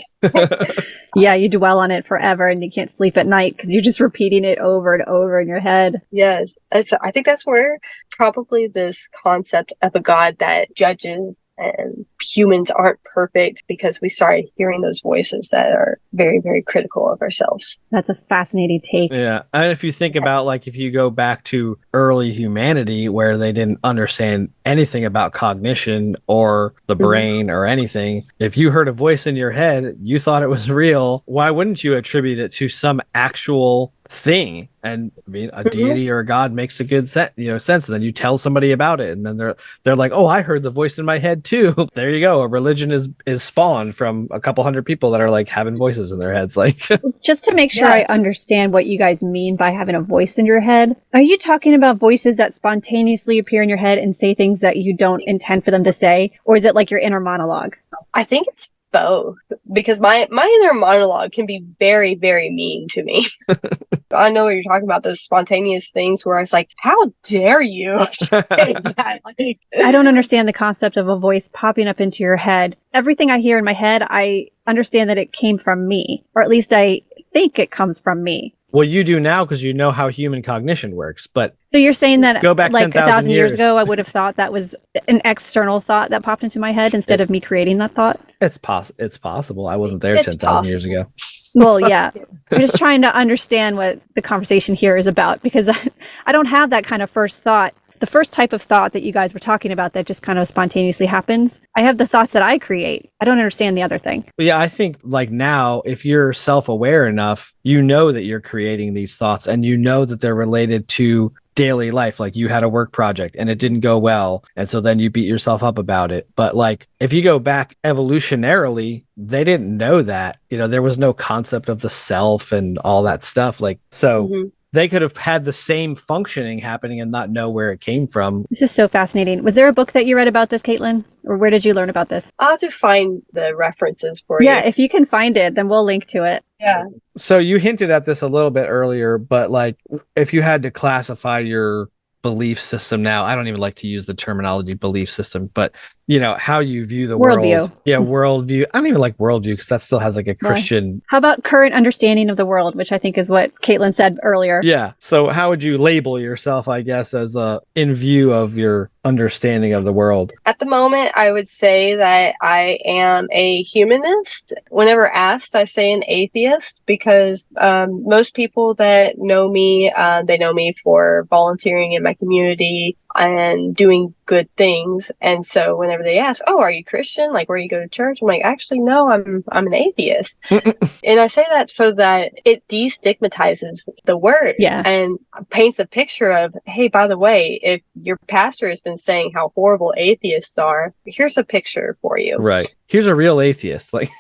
Yeah, you dwell on it forever and you can't sleep at night because you're just repeating it over and over in your head. Yes. So I think that's where probably this concept of a God that judges and humans aren't perfect, because we started hearing those voices that are very, very critical of ourselves. That's a fascinating take. Yeah. And if you think about, like, if you go back to early humanity where they didn't understand anything about cognition or the brain or anything, if you heard a voice in your head, you thought it was real. Why wouldn't you attribute it to some actual thing? And I mean, a deity or a god makes a good sense, and then you tell somebody about it, and then they're like, oh, I heard the voice in my head too. There you go. A religion is spawned from a couple hundred people that are like having voices in their heads. Like, just to make sure I understand what you guys mean by having a voice in your head, are you talking about voices that spontaneously appear in your head and say things that you don't intend for them to say, or is it like your inner monologue? I think it's both, because my inner monologue can be very, very mean to me. I know what you're talking about, those spontaneous things where it's like, how dare you say that? Like, I don't understand the concept of a voice popping up into your head. Everything I hear in my head, I understand that it came from me, or at least I think it comes from me. well, you do now because you know how human cognition works. But so you're saying that go back like 10,000 years ago, I would have thought that was an external thought that popped into my head instead of me creating that thought? It's possible. I wasn't there 10,000 years ago. Well, yeah. I'm just trying to understand what the conversation here is about, because I don't have that kind of first thought. The first type of thought that you guys were talking about that just kind of spontaneously happens. I have the thoughts that I create. I don't understand the other thing. Yeah, I think like now, if you're self-aware enough, you know that you're creating these thoughts and you know that they're related to daily life. Like you had a work project and it didn't go well, and so then you beat yourself up about it. But like if you go back evolutionarily, they didn't know that. There was no concept of the self and all that stuff. Like so they could have had the same functioning happening and not know where it came from. This is so fascinating. Was there a book that you read about this, Caitlin? Or where did you learn about this? I'll have to find the references for you. Yeah, if you can find it, then we'll link to it. Yeah. So you hinted at this a little bit earlier, but like if you had to classify your belief system now, I don't even like to use the terminology belief system, but how you view the world. Yeah, worldview. I don't even like worldview because that still has like a Christian. How about current understanding of the world, which I think is what Caitlin said earlier. Yeah. So how would you label yourself, I guess, as in view of your understanding of the world? At the moment, I would say that I am a humanist. Whenever asked, I say an atheist, because most people that know me, they know me for volunteering in my community and doing good things. And so whenever they ask, "Oh, are you Christian? Like, where you go to church?" I'm like, "Actually, no, I'm an atheist." And I say that so that it destigmatizes the word and paints a picture of, hey, by the way, if your pastor has been saying how horrible atheists are, here's a picture for you. Right. Here's a real atheist. Like,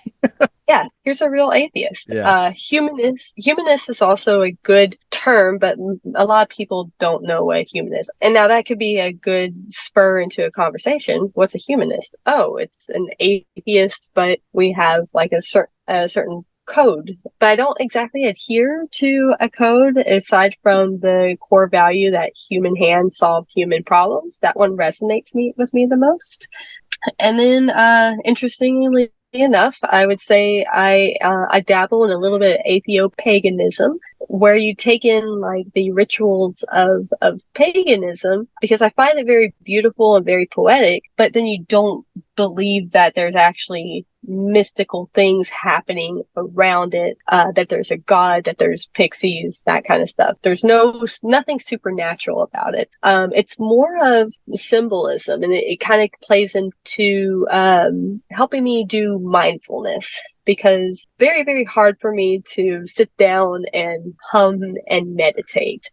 yeah, here's a real atheist. Yeah. Humanist is also a good term, but a lot of people don't know what a humanist is. And now that could be a good spur into a conversation. What's a humanist? Oh, it's an atheist, but we have like a certain code. But I don't exactly adhere to a code aside from the core value that human hands solve human problems. That one resonates with me the most. And then, interestingly enough, I would say I dabble in a little bit of atheopaganism, where you take in like the rituals of paganism, because I find it very beautiful and very poetic, but then you don't believe that there's actually mystical things happening around it, that there's a god, that there's pixies, that kind of stuff. There's nothing supernatural about it. It's more of symbolism, and it kind of plays into helping me do mindfulness, because very, very hard for me to sit down and hum and meditate.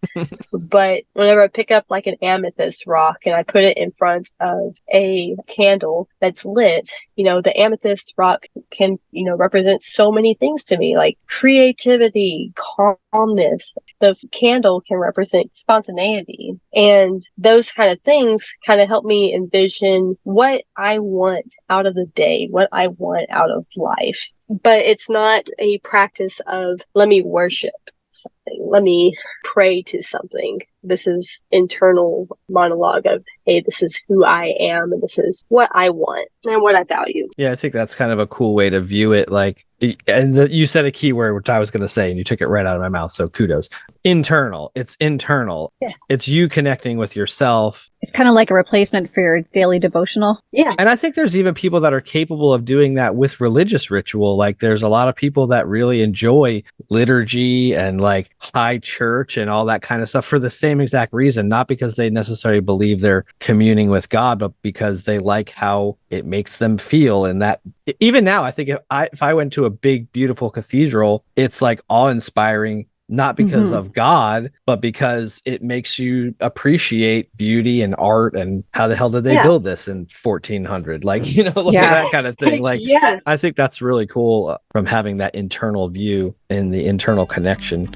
But whenever I pick up like an amethyst rock and I put it in front of a candle that's lit, the amethyst rock can, represent so many things to me, like creativity, calmness. The candle can represent spontaneity. And those kind of things kind of help me envision what I want out of the day, what I want out of life. But it's not a practice of, let me worship something, let me pray to something. This is internal monologue of, hey, this is who I am, and this is what I want and what I value. Yeah, I think that's kind of a cool way to view it. Like, and you said a key word, which I was going to say, and you took it right out of my mouth. So kudos. Internal. It's internal. Yeah. It's you connecting with yourself. It's kind of like a replacement for your daily devotional. Yeah. And I think there's even people that are capable of doing that with religious ritual. Like, there's a lot of people that really enjoy liturgy and like high church and all that kind of stuff for the same exact reason, not because they necessarily believe they're communing with God, but because they like how it makes them feel. And that even now, I think if I went to a big, beautiful cathedral, it's like awe-inspiring, not because of God, but because it makes you appreciate beauty and art and how the hell did they build this in 1400? Like, that kind of thing. Like, I think that's really cool from having that internal view and the internal connection.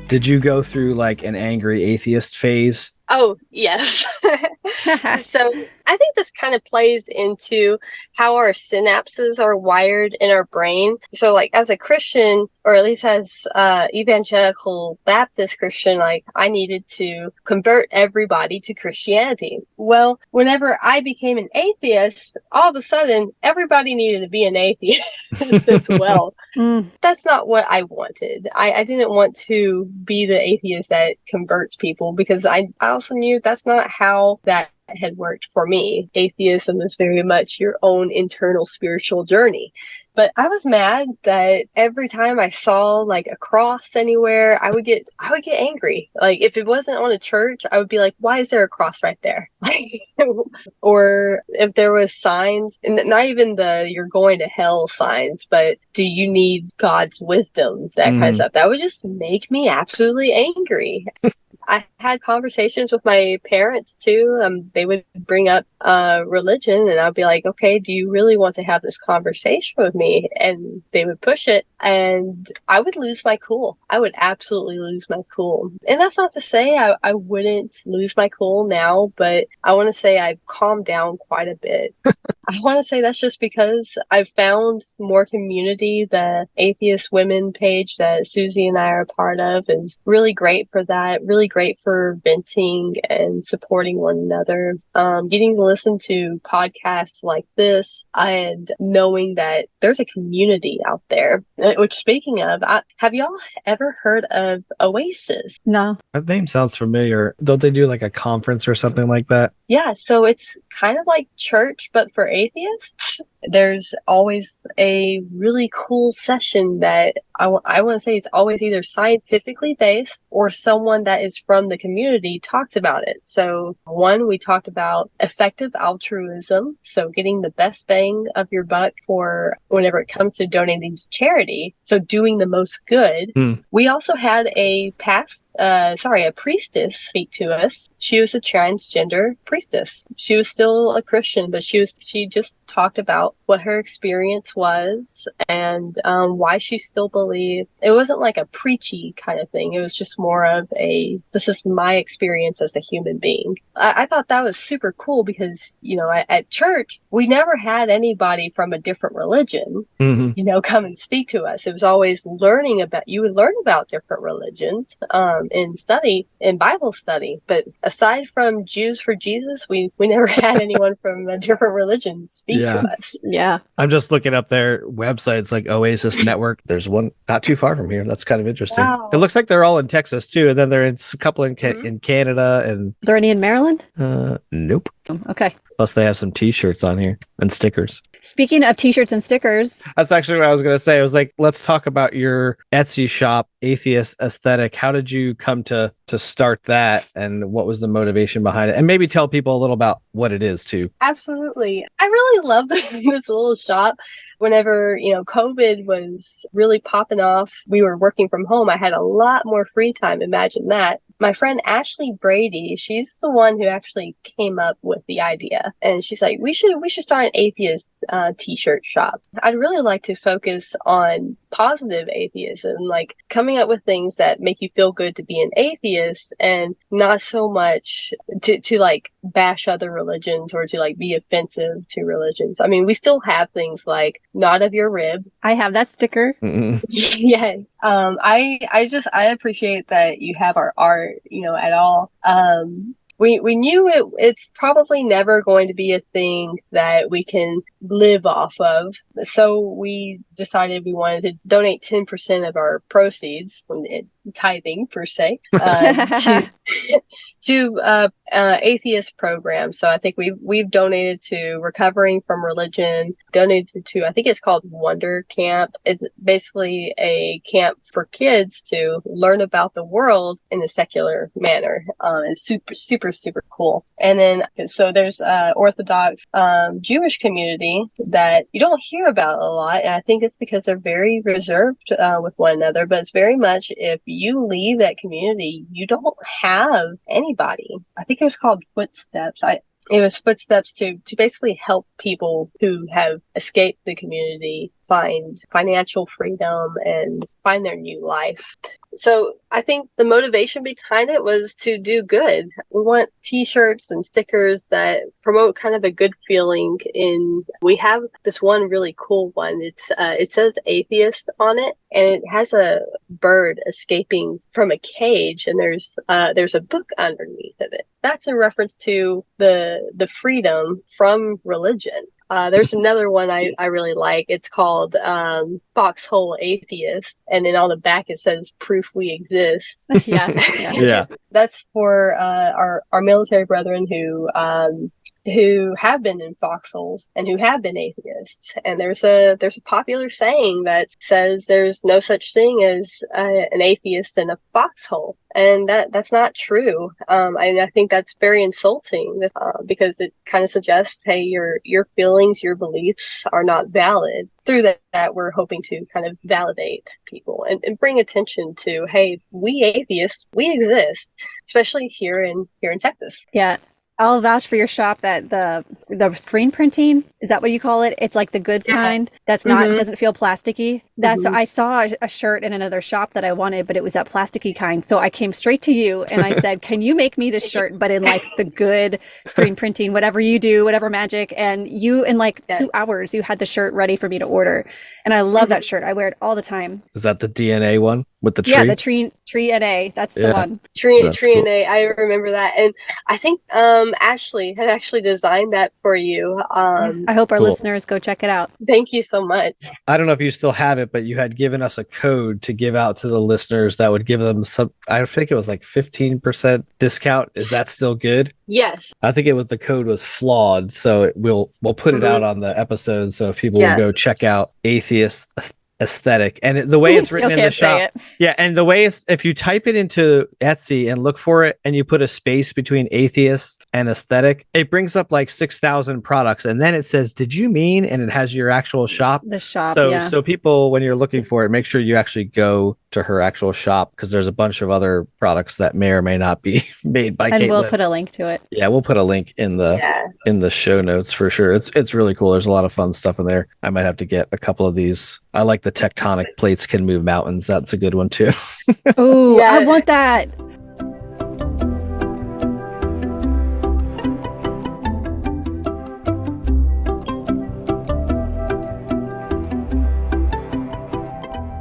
Did you go through like an angry atheist phase? Oh, yes. So I think this kind of plays into how our synapses are wired in our brain. So like as a Christian, or at least as evangelical Baptist Christian, like I needed to convert everybody to Christianity. Well, whenever I became an atheist, all of a sudden everybody needed to be an atheist as well. That's not what I wanted. I didn't want to be the atheist that converts people, because I also knew that's not how that had worked for me. Atheism is very much your own internal spiritual journey. But I was mad that every time I saw like a cross anywhere, I would get angry. Like if it wasn't on a church, I would be like, why is there a cross right there? Or if there was signs, and not even the you're going to hell signs, but do you need God's wisdom? That kind of stuff. That would just make me absolutely angry. I had conversations with my parents too. They would bring up religion, and I'd be like, okay, do you really want to have this conversation with me? And they would push it, and I would lose my cool. I would absolutely lose my cool. And that's not to say I wouldn't lose my cool now, but I want to say I've calmed down quite a bit. I want to say that's just because I've found more community. The Atheist Women page that Susie and I are a part of is really great for that, really great for venting and supporting one another. Getting to listen to podcasts like this and knowing that there's a community out there. Which, speaking of, have y'all ever heard of Oasis? No. That name sounds familiar. Don't they do like a conference or something like that? Yeah, so it's kind of like church, but for atheists. there's always a really cool session that I want to say it's always either scientifically based or someone that is from the community talks about it. So one, we talked about effective altruism. So getting the best bang of your buck for whenever it comes to donating to charity. So doing the most good. We also had a priestess speak to us. She was a transgender priestess. She was still a Christian, but she just talked about what her experience was and why she still believed. It wasn't like a preachy kind of thing. It was just more of this is my experience as a human being. I thought that was super cool because, at church, we never had anybody from a different religion, come and speak to us. It was always you would learn about different religions in Bible study. But aside from Jews for Jesus, we never had anyone from a different religion speak to us. Yeah. I'm just looking up their websites like Oasis Network. There's one not too far from here. That's kind of interesting. Wow. It looks like they're all in Texas too. And then there are a couple in Canada and. Is there any in Maryland? Nope. Okay. Plus they have some t-shirts on here and stickers. Speaking of t-shirts and stickers. That's actually what I was going to say. I was like, let's talk about your Etsy shop, Atheist Aesthetic. How did you come to start that and what was the motivation behind it? And maybe tell people a little about what it is too. Absolutely. I really love this little shop. Whenever, COVID was really popping off, we were working from home. I had a lot more free time. Imagine that. My friend Ashley Brady, she's the one who actually came up with the idea. And she's like, we should start an atheist t-shirt shop. I'd really like to focus on positive atheism, like coming up with things that make you feel good to be an atheist and not so much to like bash other religions or to like be offensive to religions. I mean, we still have things like not of your rib. I have that sticker. Yeah. I appreciate that you have our art, at all. We knew it's probably never going to be a thing that we can live off of. So we decided we wanted to donate 10% of our proceeds, tithing per se, to atheist programs. So I think we've donated to Recovering from Religion, donated to, I think it's called Wonder Camp. It's basically a camp for kids to learn about the world in a secular manner. It's super, super, super cool. And then, so there's Orthodox Jewish community that you don't hear about a lot. And I think it's because they're very reserved with one another, but it's very much if you leave that community, you don't have anybody. I think it was called Footsteps. It was Footsteps to basically help people who have escaped the community find financial freedom and find their new life. So I think the motivation behind it was to do good. We want t-shirts and stickers that promote kind of a good feeling. We have this one really cool one. It says atheist on it, and it has a bird escaping from a cage, and there's a book underneath of it. That's in reference to the freedom from religion. There's another one I really like. It's called Foxhole Atheist, and then on the back it says "Proof We Exist." Yeah. That's for our military brethren who have been in foxholes and who have been atheists. And there's a popular saying that says there's no such thing as an atheist in a foxhole. And that's not true. I think that's very insulting because it kind of suggests, hey, your feelings, your beliefs are not valid. Through that, we're hoping to kind of validate people and bring attention to, hey, we atheists, we exist, especially here in Texas. Yeah. I'll vouch for your shop that the screen printing, is that what you call it? It's like the good kind that's not doesn't feel plasticky. I saw a shirt in another shop that I wanted, but it was that plasticky kind. So I came straight to you and I said, "Can you make me this shirt, but in like the good screen printing, whatever you do, whatever magic?" And you in like 2 hours, you had the shirt ready for me to order. And I love that shirt. I wear it all the time. Is that the DNA one with the tree? Yeah, the tree NA. That's the one. Tree NA. I remember that. And I think Ashley had actually designed that for you. I hope our Cool. listeners go check it out. Thank you so much. I don't know if you still have it, but you had given us a code to give out to the listeners that would give them some, I think it was like 15% discount. Is that still good? Yes. I think the code was flawed, so we'll put it out on the episode, so if people will go check out Atheist Aesthetic, and the way it's written in the shop. Yeah, and the way it's, if you type it into Etsy and look for it, and you put a space between atheist and aesthetic, it brings up like 6,000 products, and then it says, "Did you mean?" And it has your actual shop. The shop. So people, when you're looking for it, make sure you actually go to her actual shop, because there's a bunch of other products that may or may not be made by Caitlin. And we'll put a link to it. Yeah, we'll put a link in the show notes for sure. It's really cool. There's a lot of fun stuff in there. I might have to get a couple of these. I like the tectonic plates can move mountains. That's a good one too. Oh, yeah. I want that.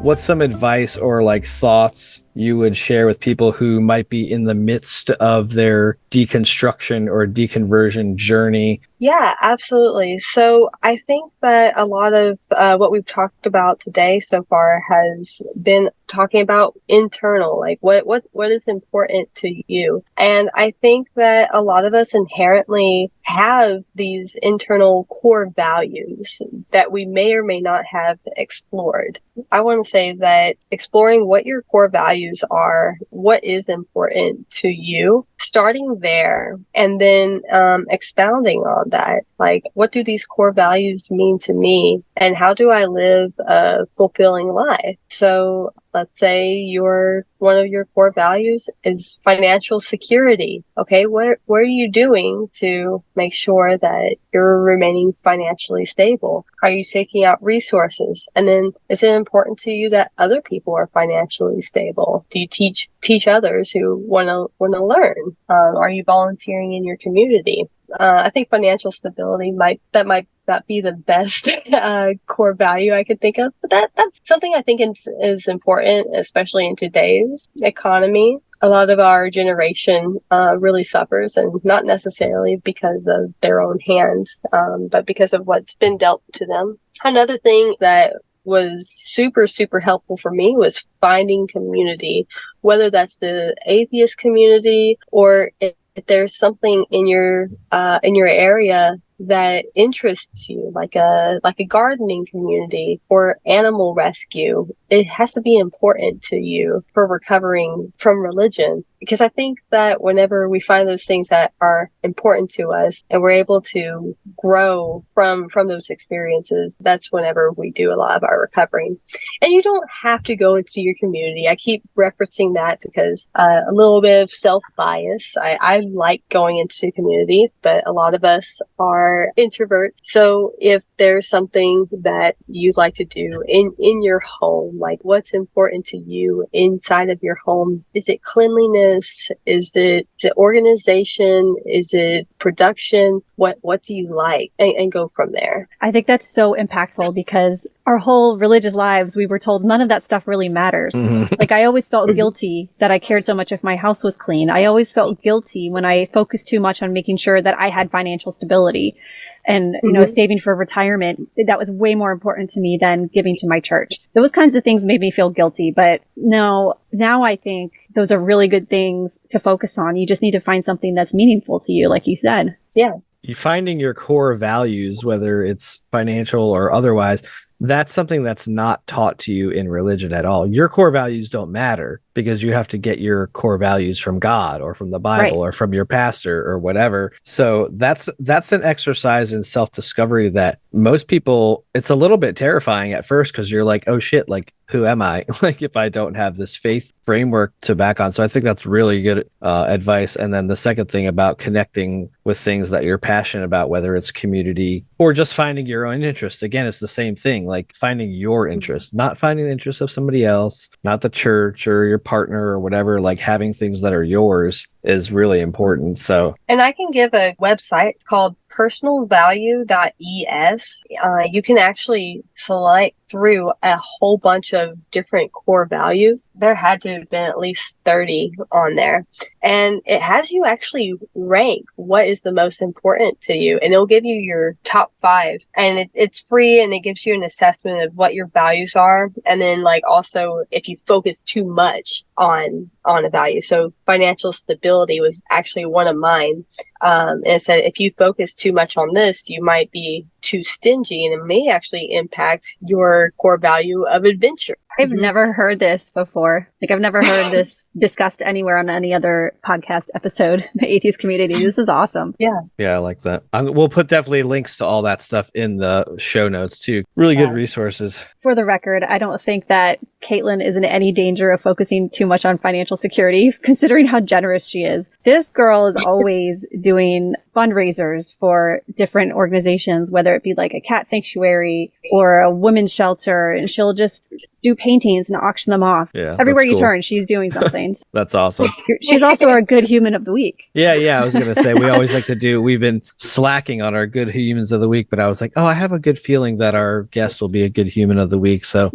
What's some advice or like thoughts you would share with people who might be in the midst of their deconstruction or deconversion journey? Yeah, absolutely. So I think that a lot of what we've talked about today so far has been talking about internal, like what is important to you. And I think that a lot of us inherently have these internal core values that we may or may not have explored. I want to say that exploring what your core values are, what is important to you, starting there, and then expounding on that. Like, what do these core values mean to me, and how do I live a fulfilling life? So let's say one of your core values is financial security. Okay, what are you doing to make sure that you're remaining financially stable? Are you taking out resources? And then, is it important to you that other people are financially stable? Do you teach others who want to learn? Are you volunteering in your community? I think financial stability might not be the best core value I could think of, but that's something I think is important, especially in today's economy. A lot of our generation really suffers, and not necessarily because of their own hands, but because of what's been dealt to them. Another thing that was super, super helpful for me was finding community, whether that's the atheist community or if there's something in your area that interests you, like a gardening community or animal rescue. It has to be important to you for recovering from religion. Because I think that whenever we find those things that are important to us and we're able to grow from those experiences, that's whenever we do a lot of our recovering. And you don't have to go into your community. I keep referencing that because a little bit of self-bias. I like going into community, but a lot of us are introverts. So if there's something that you'd like to do in your home, like what's important to you inside of your home, is it cleanliness? Is it organization? Is it production? What do you like? And go from there. I think that's so impactful because our whole religious lives, we were told none of that stuff really matters. Mm-hmm. Like, I always felt guilty that I cared so much if my house was clean. I always felt guilty when I focused too much on making sure that I had financial stability and, you know, saving for retirement. That was way more important to me than giving to my church. Those kinds of things made me feel guilty. But now I think those are really good things to focus on. You just need to find something that's meaningful to you, like you said. Yeah. You finding your core values, whether it's financial or otherwise, that's something that's not taught to you in religion at all. Your core values don't matter because you have to get your core values from God or from the Bible or from your pastor or whatever. So that's an exercise in self-discovery that most people, it's a little bit terrifying at first because you're like, oh shit, like, who am I? Like, if I don't have this faith framework to back on. So I think that's really good advice. And then the second thing about connecting with things that you're passionate about, whether it's community or just finding your own interest. Again, it's the same thing, like finding your interest, not finding the interest of somebody else, not the church or your partner or whatever. Like, having things that are yours is really important. So, and I can give a website. It's called personalvalue.es, you can actually select through a whole bunch of different core values. There had to have been at least 30 on there. And it has you actually rank what is the most important to you. And it'll give you your top 5. And it's free, and it gives you an assessment of what your values are. And then like also if you focus too much on a value. So financial stability was actually one of mine. And it said if you focus too much on this, you might be too stingy, and it may actually impact your core value of adventure. I've never heard this before. Like, I've never heard this discussed anywhere on any other podcast episode. The atheist community. This is awesome. Yeah. Yeah, I like that. We'll put definitely links to all that stuff in the show notes too. Really good resources. For the record, I don't think that Caitlin is in any danger of focusing too much on financial security, considering how generous she is. This girl is always doing fundraisers for different organizations, whether it be like a cat sanctuary or a women's shelter, and she'll just do paintings and auction them off. Yeah, everywhere that's you cool. turn, she's doing something. That's awesome. She's also our good human of the week. Yeah. I was going to say, we always like to do, we've been slacking on our good humans of the week, but I was like, oh, I have a good feeling that our guest will be a good human of the week. So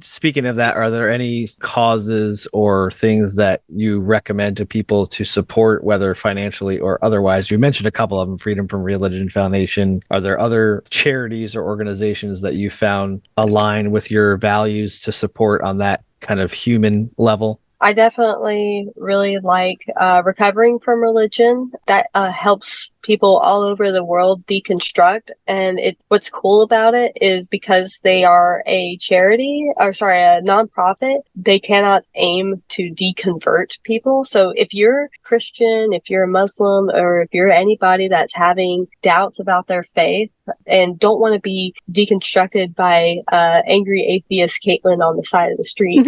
speaking of that, are there any causes or things that you recommend to people to support, whether financially or otherwise? You mentioned a couple of them, Freedom from Religion Foundation. Are there other charities or organizations that you found align with your values to support on that kind of human level? I definitely really like Recovering from Religion. That helps people all over the world deconstruct. And what's cool about it is because they are a nonprofit, they cannot aim to deconvert people. So if you're Christian, if you're a Muslim, or if you're anybody that's having doubts about their faith and don't want to be deconstructed by angry atheist Caitlin on the side of the street,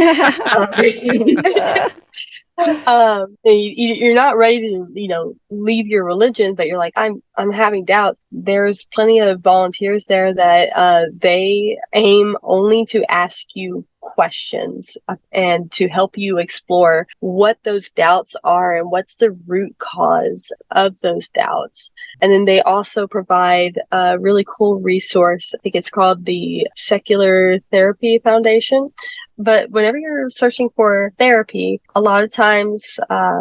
you're not ready to, leave your religion, but you're like, I'm having doubts. There's plenty of volunteers there that they aim only to ask you questions and to help you explore what those doubts are and what's the root cause of those doubts. And then they also provide a really cool resource. I think it's called the Secular Therapy Foundation. But whenever you're searching for therapy, a lot of times,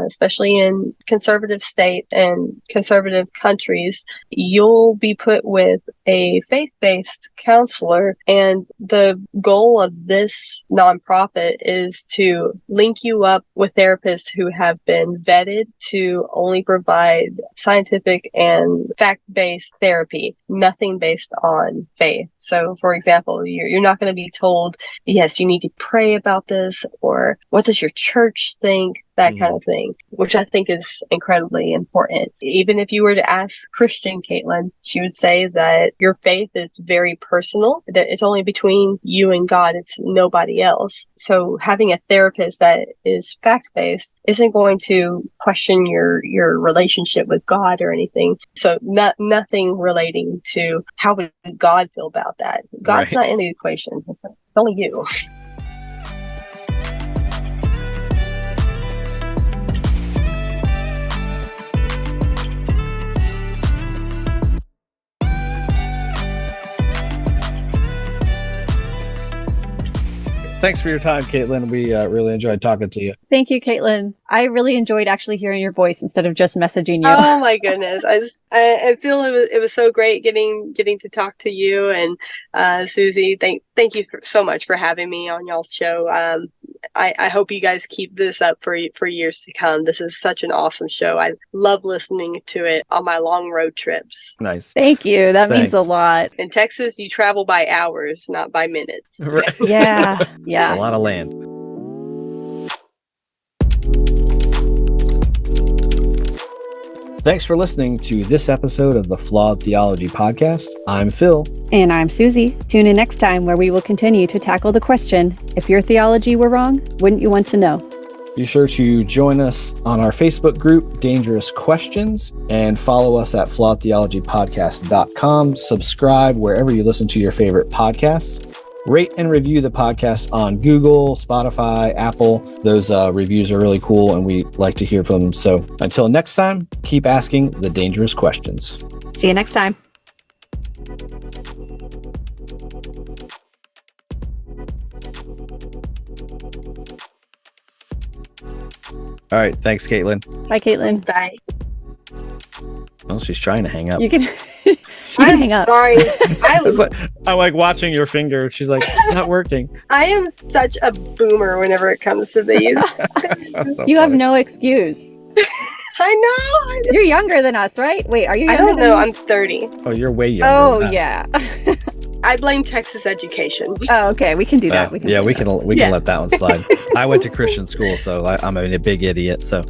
especially in conservative states and conservative countries, you'll be put with a faith-based counselor. And the goal of this nonprofit is to link you up with therapists who have been vetted to only provide scientific and fact-based therapy, nothing based on faith. So, for example, you're not going to be told, yes, you need to pray about this, or what does your church think, that kind of thing, which I think is incredibly important. Even if you were to ask Christian Caitlin, she would say that your faith is very personal, that it's only between you and God, it's nobody else. So having a therapist that is fact-based isn't going to question your relationship with God or anything. So nothing relating to how would God feel about that. God's not in the equation. It's only you. Thanks for your time, Caitlin. We really enjoyed talking to you. Thank you, Caitlin. I really enjoyed actually hearing your voice instead of just messaging you. Oh my goodness. I feel it was so great getting to talk to you and Susie. Thank you so much for having me on y'all's show. I hope you guys keep this up for years to come. This is such an awesome show. I love listening to it on my long road trips. Nice. Thank you. That means a lot. In Texas, you travel by hours, not by minutes. Right. Yeah. A lot of land. Thanks for listening to this episode of the Flawed Theology Podcast. I'm Phil. And I'm Susie. Tune in next time where we will continue to tackle the question, if your theology were wrong, wouldn't you want to know? Be sure to join us on our Facebook group, Dangerous Questions, and follow us at flawedtheologypodcast.com. Subscribe wherever you listen to your favorite podcasts. Rate and review the podcast on Google, Spotify, Apple. Those reviews are really cool, and we like to hear from them. So until next time, keep asking the dangerous questions. See you next time. All right. Thanks, Caitlin. Bye, Caitlin. Bye. Well, she's trying to hang up. You can, you can hang up. Sorry. I'm like watching your finger. She's like, it's not working. I am such a boomer whenever it comes to these. That's so You have funny. no excuse. I know. You're younger than us, right? Wait, are you I younger don't than know. me? I'm 30. Oh, you're way younger. Oh, than us. yeah. I blame Texas education. Oh, okay. We can do that. Yeah, we can Yeah. let that one slide. I went to Christian school, so I'm a big idiot. So